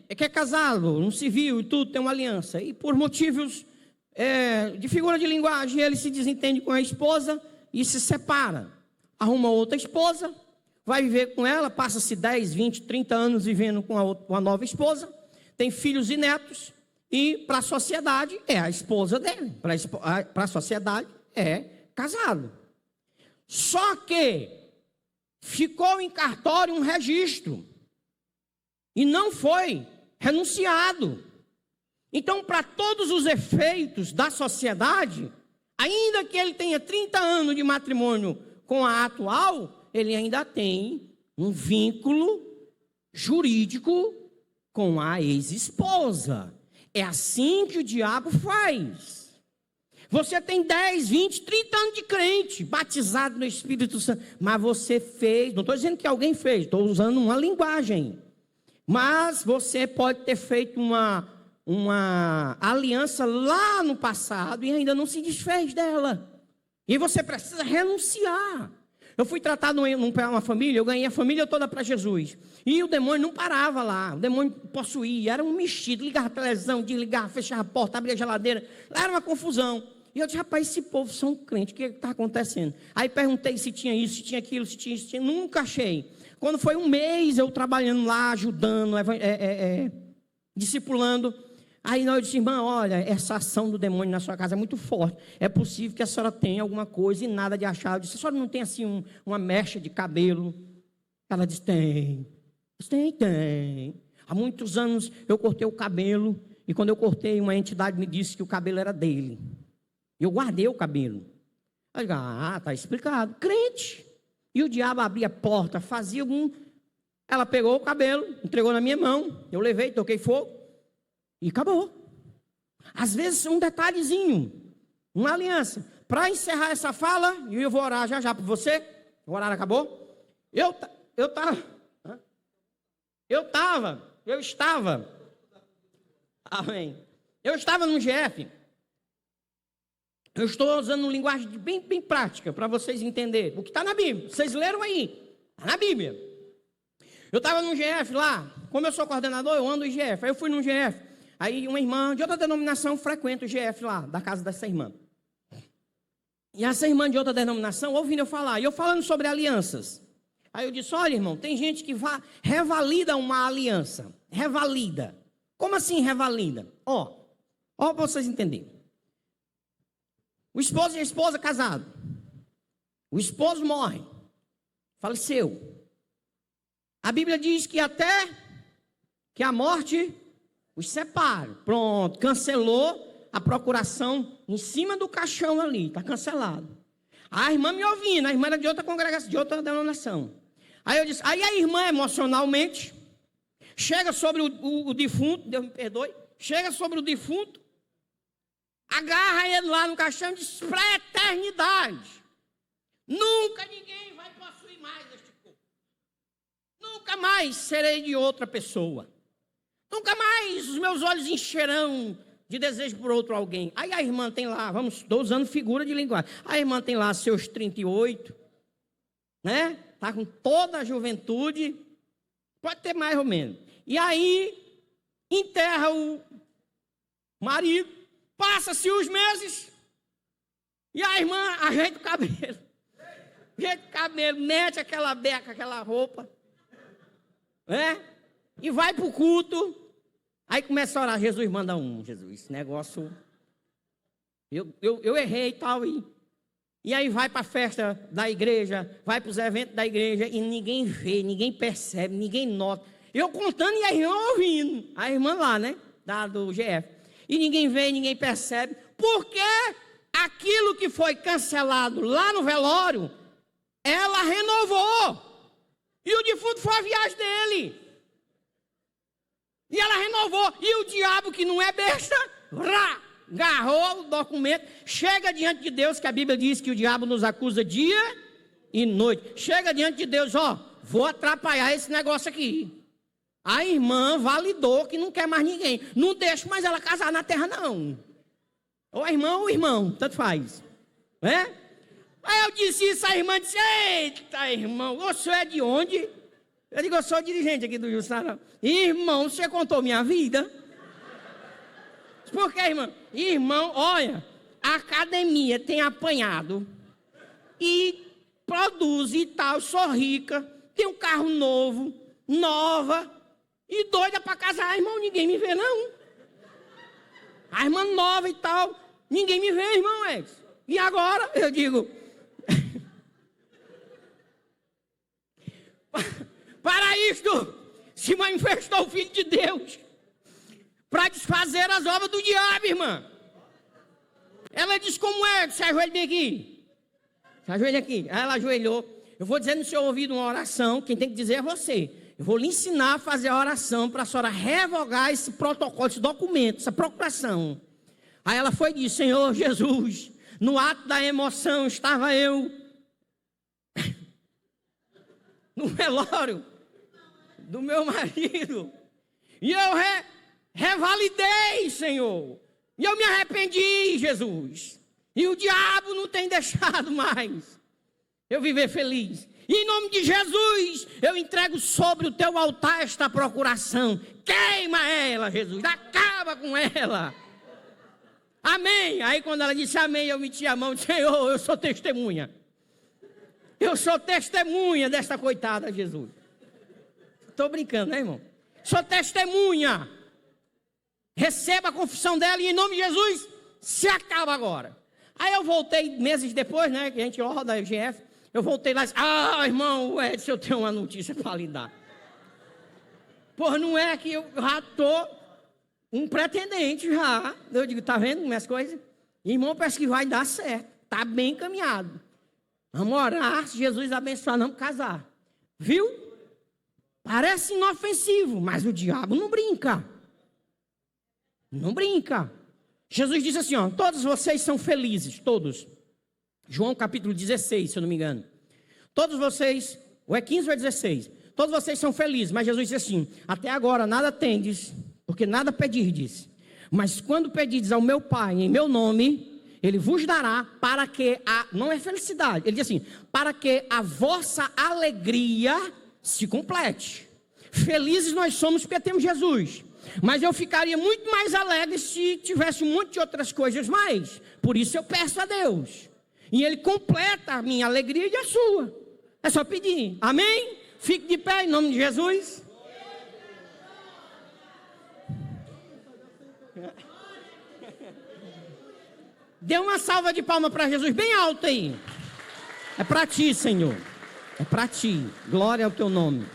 é casado, no civil e tudo, tem uma aliança, e por motivos de figura de linguagem, ele se desentende com a esposa e se separa. Arruma outra esposa, vai viver com ela, passa-se 10, 20, 30 anos vivendo com a nova esposa, tem filhos e netos, e para a sociedade é a esposa dele, para a sociedade é casado. Só que ficou em cartório um registro e não foi renunciado. Então, para todos os efeitos da sociedade, ainda que ele tenha 30 anos de matrimônio com a atual, ele ainda tem um vínculo jurídico com a ex-esposa. É assim que o diabo faz. Você tem 10, 20, 30 anos de crente, batizado no Espírito Santo, mas você fez, não estou dizendo que alguém fez, estou usando uma linguagem, mas você pode ter feito uma aliança lá no passado e ainda não se desfez dela, e você precisa renunciar. Eu fui tratado numa família, eu ganhei a família toda para Jesus, e o demônio não parava lá, o demônio possuía, era um mexido, ligava a televisão, desligava, fechava a porta, abria a geladeira, lá era uma confusão. E eu disse, rapaz, esse povo são crentes, o que está acontecendo? Aí perguntei se tinha isso, se tinha aquilo, se tinha isso, nunca achei. Quando foi um mês eu trabalhando lá, ajudando, discipulando, aí eu disse, irmã, olha, essa ação do demônio na sua casa é muito forte, é possível que a senhora tenha alguma coisa e nada de achar. Eu disse, a senhora não tem assim uma mecha de cabelo? Ela disse, tem. Eu disse, tem. Há muitos anos eu cortei o cabelo, e quando eu cortei, uma entidade me disse que o cabelo era dele. Eu guardei o cabelo. Eu digo, está explicado. Crente. E o diabo abria a porta, fazia algum... Ela pegou o cabelo, entregou na minha mão, eu levei, toquei fogo, e acabou. Às vezes, um detalhezinho, uma aliança. Para encerrar essa fala, e eu vou orar já por você, o horário acabou. Eu estava, amém. Eu estava no GF. Eu estou usando uma linguagem bem prática, para vocês entenderem. O que está na Bíblia, vocês leram aí, está na Bíblia. Eu estava no GF lá, como eu sou coordenador, eu ando no GF. Aí eu fui no GF, aí uma irmã de outra denominação frequenta o GF lá, da casa dessa irmã. E essa irmã de outra denominação, ouvindo eu falar, e eu falando sobre alianças. Aí eu disse, olha irmão, tem gente que revalida uma aliança, revalida. Como assim revalida? Ó para vocês entenderem. O esposo e a esposa casados. O esposo morre, faleceu. A Bíblia diz que até que a morte os separe. Pronto, cancelou a procuração em cima do caixão ali, está cancelado. A irmã me ouvindo, a irmã era de outra congregação, de outra denominação. Aí eu disse, aí a irmã emocionalmente chega sobre o defunto, Deus me perdoe, chega sobre o defunto, agarra ele lá no caixão e diz, para a eternidade, nunca ninguém vai possuir mais este corpo. Nunca mais serei de outra pessoa. Nunca mais os meus olhos encherão de desejo por outro alguém. Aí a irmã tem lá, estou usando figura de linguagem. A irmã tem lá seus 38, né? Está com toda a juventude, pode ter mais ou menos. E aí, enterra o marido, passa-se os meses, e a irmã ajeita o cabelo, mete aquela beca, aquela roupa, né? E vai para o culto, aí começa a orar, Jesus, manda um, Jesus, esse negócio, eu errei e tal, e aí vai para a festa da igreja, vai para os eventos da igreja, e ninguém vê, ninguém percebe, ninguém nota, eu contando e a irmã ouvindo, a irmã lá, né, do GF, e ninguém vê, ninguém percebe, porque aquilo que foi cancelado lá no velório, ela renovou. E o defunto foi a viagem dele. E ela renovou. E o diabo, que não é besta, agarrou o documento, chega diante de Deus, que a Bíblia diz que o diabo nos acusa dia e noite. Chega diante de Deus, ó, vou atrapalhar esse negócio aqui. A irmã validou que não quer mais ninguém. Não deixa mais ela casar na terra, não. Ou a irmã ou o irmão, tanto faz. É? Aí eu disse isso, a irmã disse, eita, irmão, o senhor é de onde? Eu digo, eu sou dirigente aqui do Jussara. Irmão, você contou minha vida? Por que, irmão? Irmão, olha, a academia tem apanhado e produz e tal, sou rica, tenho um carro novo, nova e doida para casar. Irmão, ninguém me vê, não. A irmã nova e tal, ninguém me vê, irmão Edson. E agora, eu digo... Para isto se manifestou o Filho de Deus, para desfazer as obras do diabo, irmã. Ela disse, como é? Se ajoelha bem aqui. Se ajoelha aqui. Aí ela ajoelhou. Eu vou dizer no seu ouvido uma oração, quem tem que dizer é você. Eu vou lhe ensinar a fazer a oração para a senhora revogar esse protocolo, esse documento, essa procuração. Aí ela foi e disse, Senhor Jesus, no ato da emoção estava eu no velório do meu marido, e eu revalidei, Senhor, e eu me arrependi, Jesus, e o diabo não tem deixado mais eu viver feliz. E em nome de Jesus, eu entrego sobre o teu altar esta procuração. Queima ela, Jesus, acaba com ela. Amém. Aí quando ela disse amém, eu meti a mão, Senhor, eu sou testemunha. Eu sou testemunha desta coitada, Jesus. Estou brincando, né, irmão? Sou testemunha. Receba a confissão dela e em nome de Jesus, se acaba agora. Aí eu voltei meses depois, né, que a gente roda da UGF, eu voltei lá e disse, irmão Edson, eu tenho uma notícia para lhe dar. Pô, não é que eu já estou um pretendente já. Eu digo, tá vendo minhas coisas? Irmão, parece que vai dar certo. Tá bem encaminhado. Vamos orar, se Jesus abençoar, vamos casar. Viu? Parece inofensivo, mas o diabo não brinca. Não brinca. Jesus disse assim, ó, todos vocês são felizes, todos. João capítulo 16, se eu não me engano. Todos vocês, ou é 15 ou é 16. Todos vocês são felizes, mas Jesus disse assim, até agora nada tendes, porque nada pedirdes. Mas quando pedirdes ao meu Pai, em meu nome... Ele vos dará para que não é felicidade, ele diz assim, para que a vossa alegria se complete. Felizes nós somos porque temos Jesus. Mas eu ficaria muito mais alegre se tivesse um monte de outras coisas mais. Por isso eu peço a Deus. E Ele completa a minha alegria e a sua. É só pedir. Amém? Fique de pé em nome de Jesus. Dê uma salva de palmas para Jesus bem alta aí. É para ti, Senhor. É para ti. Glória ao teu nome.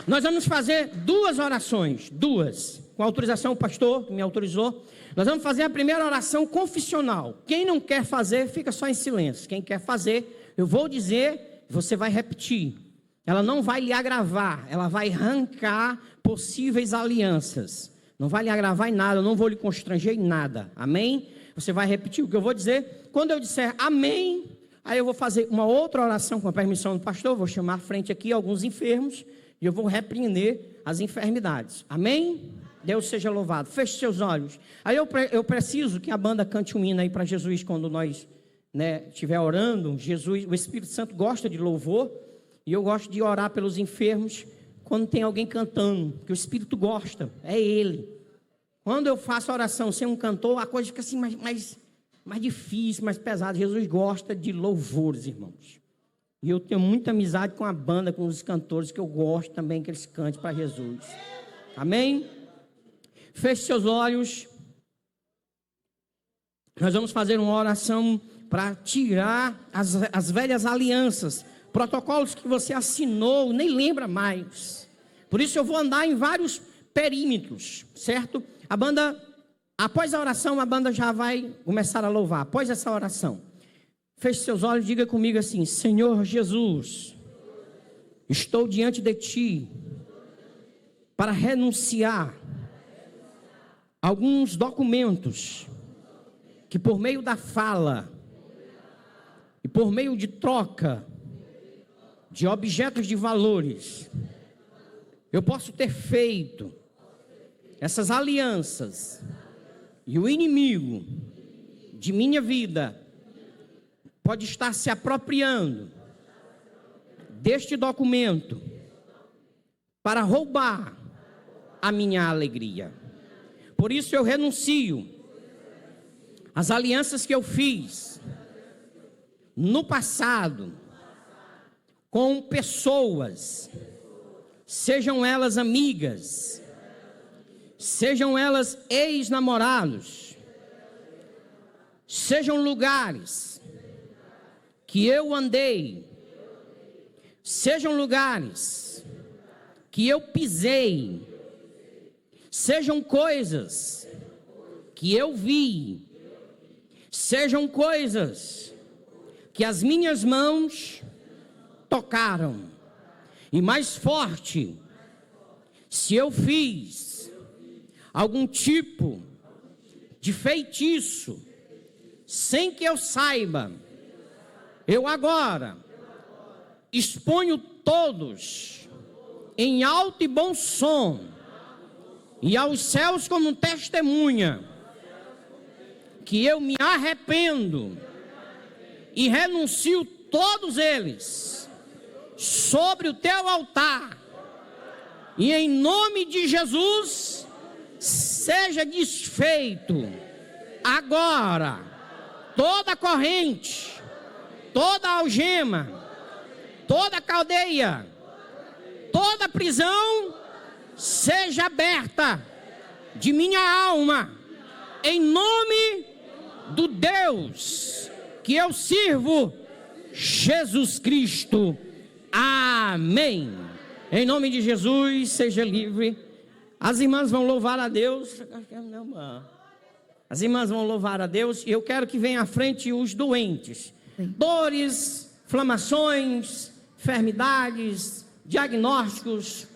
Nós vamos fazer duas orações. Duas. Com a autorização, o pastor que me autorizou. Nós vamos fazer a primeira oração confissional. Quem não quer fazer, fica só em silêncio. Quem quer fazer, eu vou dizer, você vai repetir. Ela não vai lhe agravar. Ela vai arrancar possíveis alianças. Não vai lhe agravar em nada. Eu não vou lhe constranger em nada. Amém? Você vai repetir o que eu vou dizer. Quando eu disser amém, aí eu vou fazer uma outra oração com a permissão do pastor. Vou chamar à frente aqui alguns enfermos e eu vou repreender as enfermidades. Amém? Deus seja louvado. Feche seus olhos. Aí eu preciso que a banda cante um hino aí para Jesus quando nós estiver orando. Jesus, o Espírito Santo gosta de louvor e eu gosto de orar pelos enfermos quando tem alguém cantando, que o Espírito gosta, é Ele. Quando eu faço a oração sem um cantor, a coisa fica assim mais difícil, mais pesada. Jesus gosta de louvores, irmãos. E eu tenho muita amizade com a banda, com os cantores, que eu gosto também que eles cantem para Jesus. Amém? Feche seus olhos. Nós vamos fazer uma oração para tirar as velhas alianças, protocolos que você assinou, nem lembra mais. Por isso eu vou andar em vários perímetros, certo? A banda, após a oração, a banda já vai começar a louvar. Após essa oração, feche seus olhos e diga comigo assim: Senhor Jesus, estou diante de ti para renunciar a alguns documentos que por meio da fala e por meio de troca de objetos de valores, eu posso ter feito essas alianças e o inimigo de minha vida pode estar se apropriando deste documento para roubar a minha alegria. Por isso eu renuncio às alianças que eu fiz no passado com pessoas, sejam elas amigas, sejam elas ex-namorados, sejam lugares que eu andei, sejam lugares que eu pisei, sejam coisas que eu vi, sejam coisas que as minhas mãos tocaram, e mais forte, se eu fiz algum tipo de feitiço, sem que eu saiba, eu agora exponho todos em alto e bom som, e aos céus como testemunha, que eu me arrependo e renuncio todos eles sobre o teu altar, e em nome de Jesus seja desfeito agora toda corrente, toda algema, toda cadeia, toda prisão seja aberta de minha alma, em nome do Deus que eu sirvo, Jesus Cristo. Amém. Em nome de Jesus, seja livre. As irmãs vão louvar a Deus. As irmãs vão louvar a Deus. E eu quero que venha à frente os doentes. Dores, inflamações, enfermidades, diagnósticos.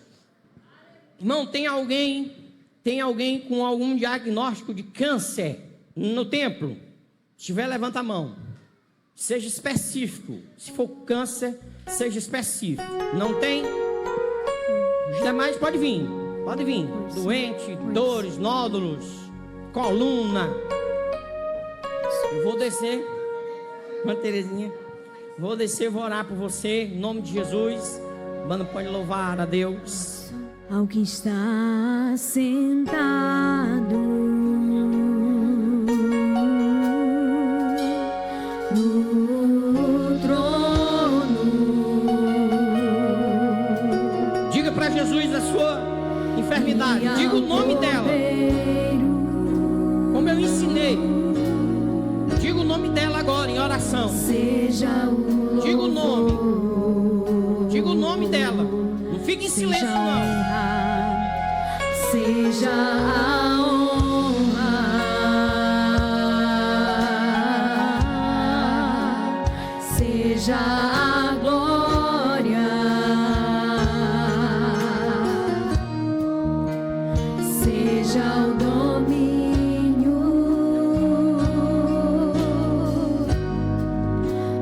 Irmão, tem alguém com algum diagnóstico de câncer no templo? Se tiver, levanta a mão. Seja específico. Se for câncer, seja específico. Não tem? Os demais pode vir. Pode vir. Doente, dores, nódulos, coluna. Eu vou descer. Mãe Terezinha. Vou descer, vou orar por você. Em nome de Jesus. O mano pode louvar a Deus. Ao que está sentado no trono. Diga para Jesus a sua enfermidade. Diga o nome dela. Como eu ensinei. Diga o nome dela agora em oração. Diga o nome. Diga o nome dela. Não fique em silêncio, não. Seja a honra, seja a glória, seja o domínio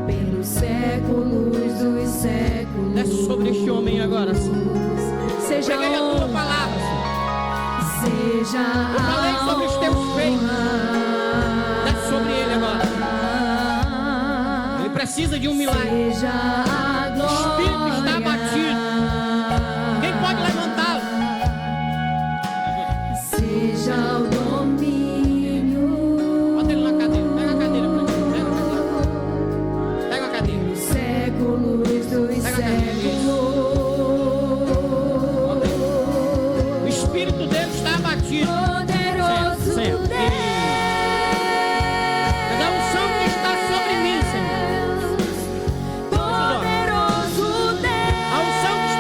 pelos séculos dos séculos. Desce sobre este homem agora, Senhor. Seja Preguei a tua palavra, Senhor. Seja eu falei sobre os teus feitos. Desce sobre ele agora. Ele precisa de um milagre. Seja a O espírito está abatido. Quem pode levantá-lo? seja o domínio. Bota ele na cadeira. Pega a cadeira pra gente. Pega a cadeira. Séculos dos séculos. O espírito dele está abatido. Poderoso Senhor. Deus. Mas a unção que está sobre mim, Senhor. Poderoso Deus. A unção que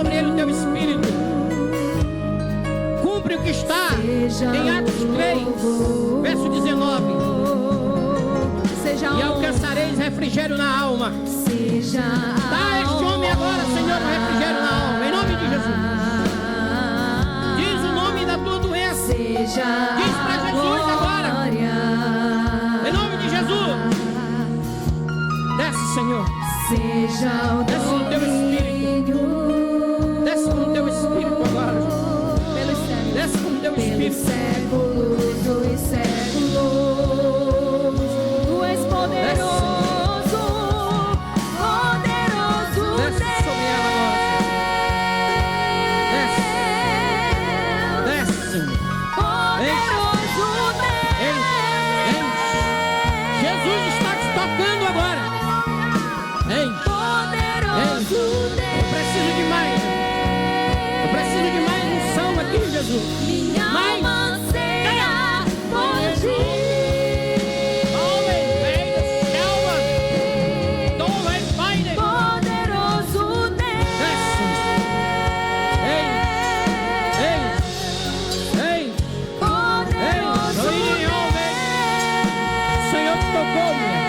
sobre ele o teu espírito. Cumpre o que está em Atos 3, verso 19. E alcançareis refrigério na alma. Dá a este homem agora, Senhor, um refrigério na alma, em nome de Jesus. Diz o nome da tua doença. Diz para Jesus agora, em nome de Jesus. Desce, Senhor. Desce no teu espírito. Desce com o teu espírito agora. Desce com o teu espírito. Séculos dos séculos, tu és poderoso, poderoso Deus. Desce sobre ela agora. Desce, Senhor. Poderoso Deus. Jesus está te tocando agora. Poderoso Deus. Eu preciso de mais. Eu preciso de mais unção aqui, Jesus. Minha alma anseia por ti. Poderoso Deus. Poderoso Senhor te tocou, mulher.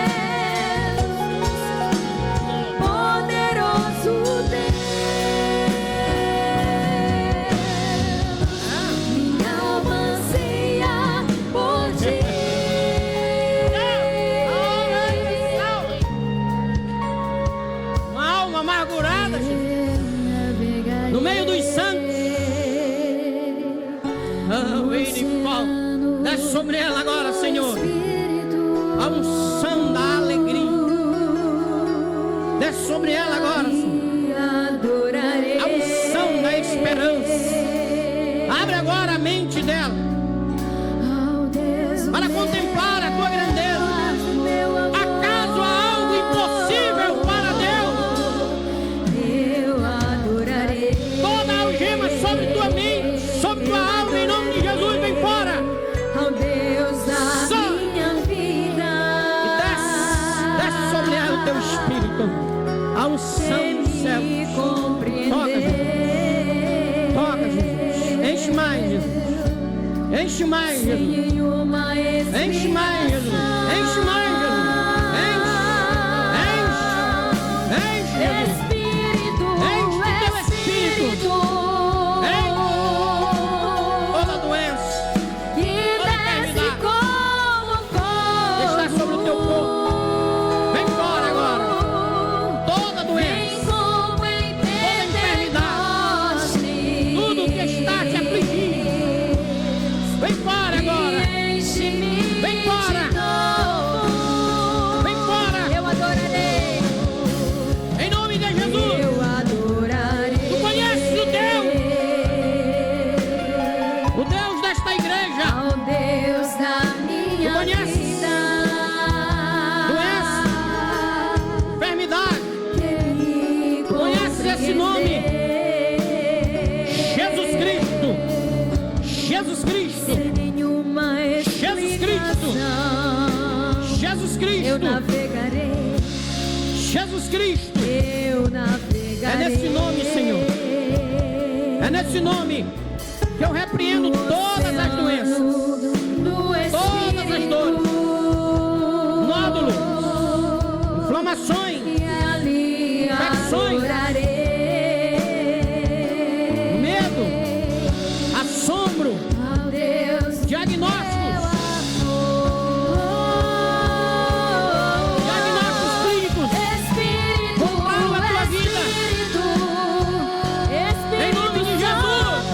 Poderoso Deus. Minha alma anseia por ti. Uma alma amargurada, Jesus. No meio dos santos. Desce sobre ela agora, Senhor. A unção da alegria. Desce sobre ela agora, Senhor. A unção da esperança. Abre agora a mente dela para contemplar a tua grandeza. Acaso há algo impossível para Deus? Eu adorarei. Toda algema sobre tua mente, sobre tua alma, em nome de Jesus, vem fora. Ao Deus da Só. minha vida. E desce sobre ela o teu espírito. A unção do céu. Toca, Jesus. Enche mais, Jesus. Enche mais, Jesus. Enche mais, Jesus. Enche mais, Jesus. Enche, Jesus. Espírito, Enche do teu espírito. Toda doença que desce como fogo. está sobre o teu corpo. Vem fora agora. Toda doença. Vem como em Pentecoste. Tudo que está te afligindo. Vem fora agora. Enche-me Vem fora. de novo. Vem fora. Eu adorarei. Em nome de Jesus. Eu adorarei. Tu conheces o Deus desta igreja. Ao Deus da minha Tu conheces vida. doença, enfermidade. Que me Conheces esse nome? compreender. Jesus Cristo. Jesus Cristo. Sem nenhuma Jesus Cristo. explicação. Jesus Eu Cristo. navegarei. Jesus Cristo. Eu navegarei. É nesse nome, Senhor. É nesse nome que eu repreendo todas as doenças, todas as dores, nódulos, inflamações, infecções, medo, assombro, diagnósticos clínicos. Controlo a tua vida. Em nome de Jesus.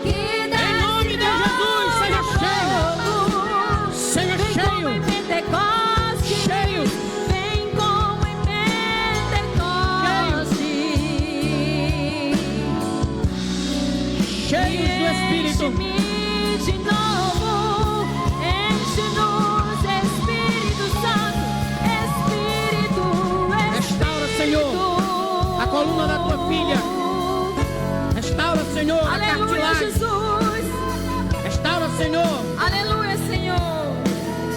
Em nome de Jesus, seja cheio. Seja cheio. Cheio. Vem como em Pentecoste. Cheios do Espírito. Enche-me de novo. Enche-nos, Espírito Santo. Espírito, Restaura, Senhor, a coluna da tua filha. Restaura, Senhor, a Aleluia, cartilagem. Jesus. Restaura, Senhor. Aleluia, Senhor.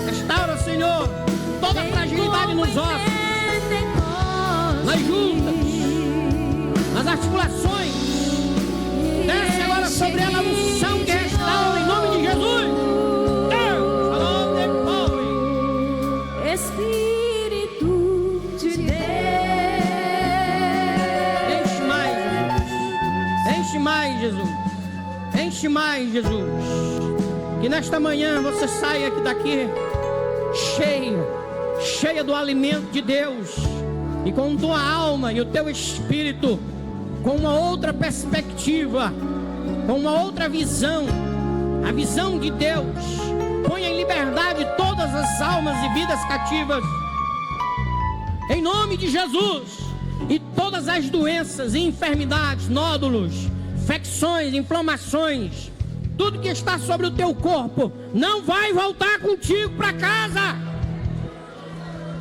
Restaura, Senhor, toda a fragilidade nos ossos, nas juntas, nas articulações. Enche mais, Jesus. Enche mais, Jesus. Que nesta manhã você saia daqui cheia do alimento de Deus, e com tua alma e o teu espírito com uma outra perspectiva, com uma outra visão, a visão de Deus. Ponha em liberdade todas as almas e vidas cativas, em nome de Jesus. E todas as doenças e enfermidades, nódulos, infecções, inflamações, tudo que está sobre o teu corpo, não vai voltar contigo para casa.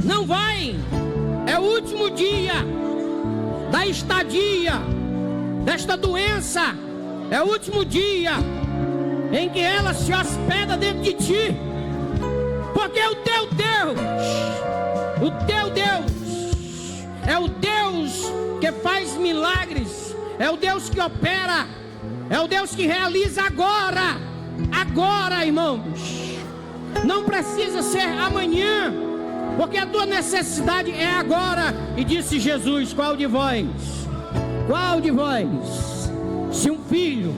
Não vai. É o último dia da estadia desta doença. É o último dia em que ela se hospeda dentro de ti. Porque o teu Deus é o Deus que faz milagres, é o Deus que opera, é o Deus que realiza agora. Agora, irmãos. Não precisa ser amanhã, porque a tua necessidade é agora. E disse Jesus: qual de vós, se um filho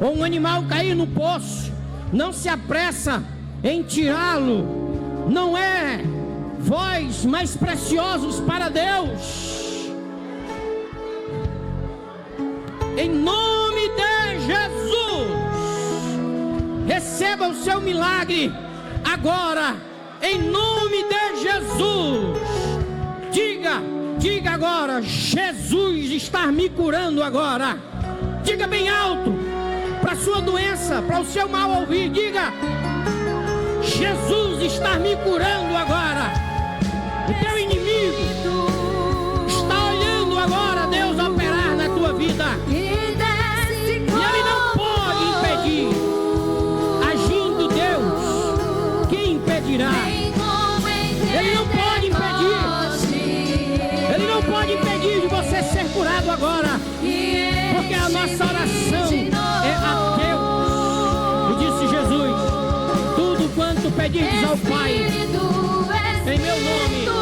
ou um animal cair no poço, não se apressa em tirá-lo? Não é vós mais preciosos para Deus? Em nome de Jesus, receba o seu milagre agora, em nome de Jesus. Diga agora: Jesus está me curando agora. Diga bem alto, para a sua doença, para o seu mal ouvir. Diga: Jesus está me curando agora. O teu inimigo está olhando agora Deus operar na tua vida, e ele não pode impedir. Agindo Deus, quem impedirá? Ele não pode impedir. Ele não pode impedir de você ser curado agora, porque a nossa oração é a Deus. E disse Jesus: tudo quanto pedirdes ao Pai, em meu nome,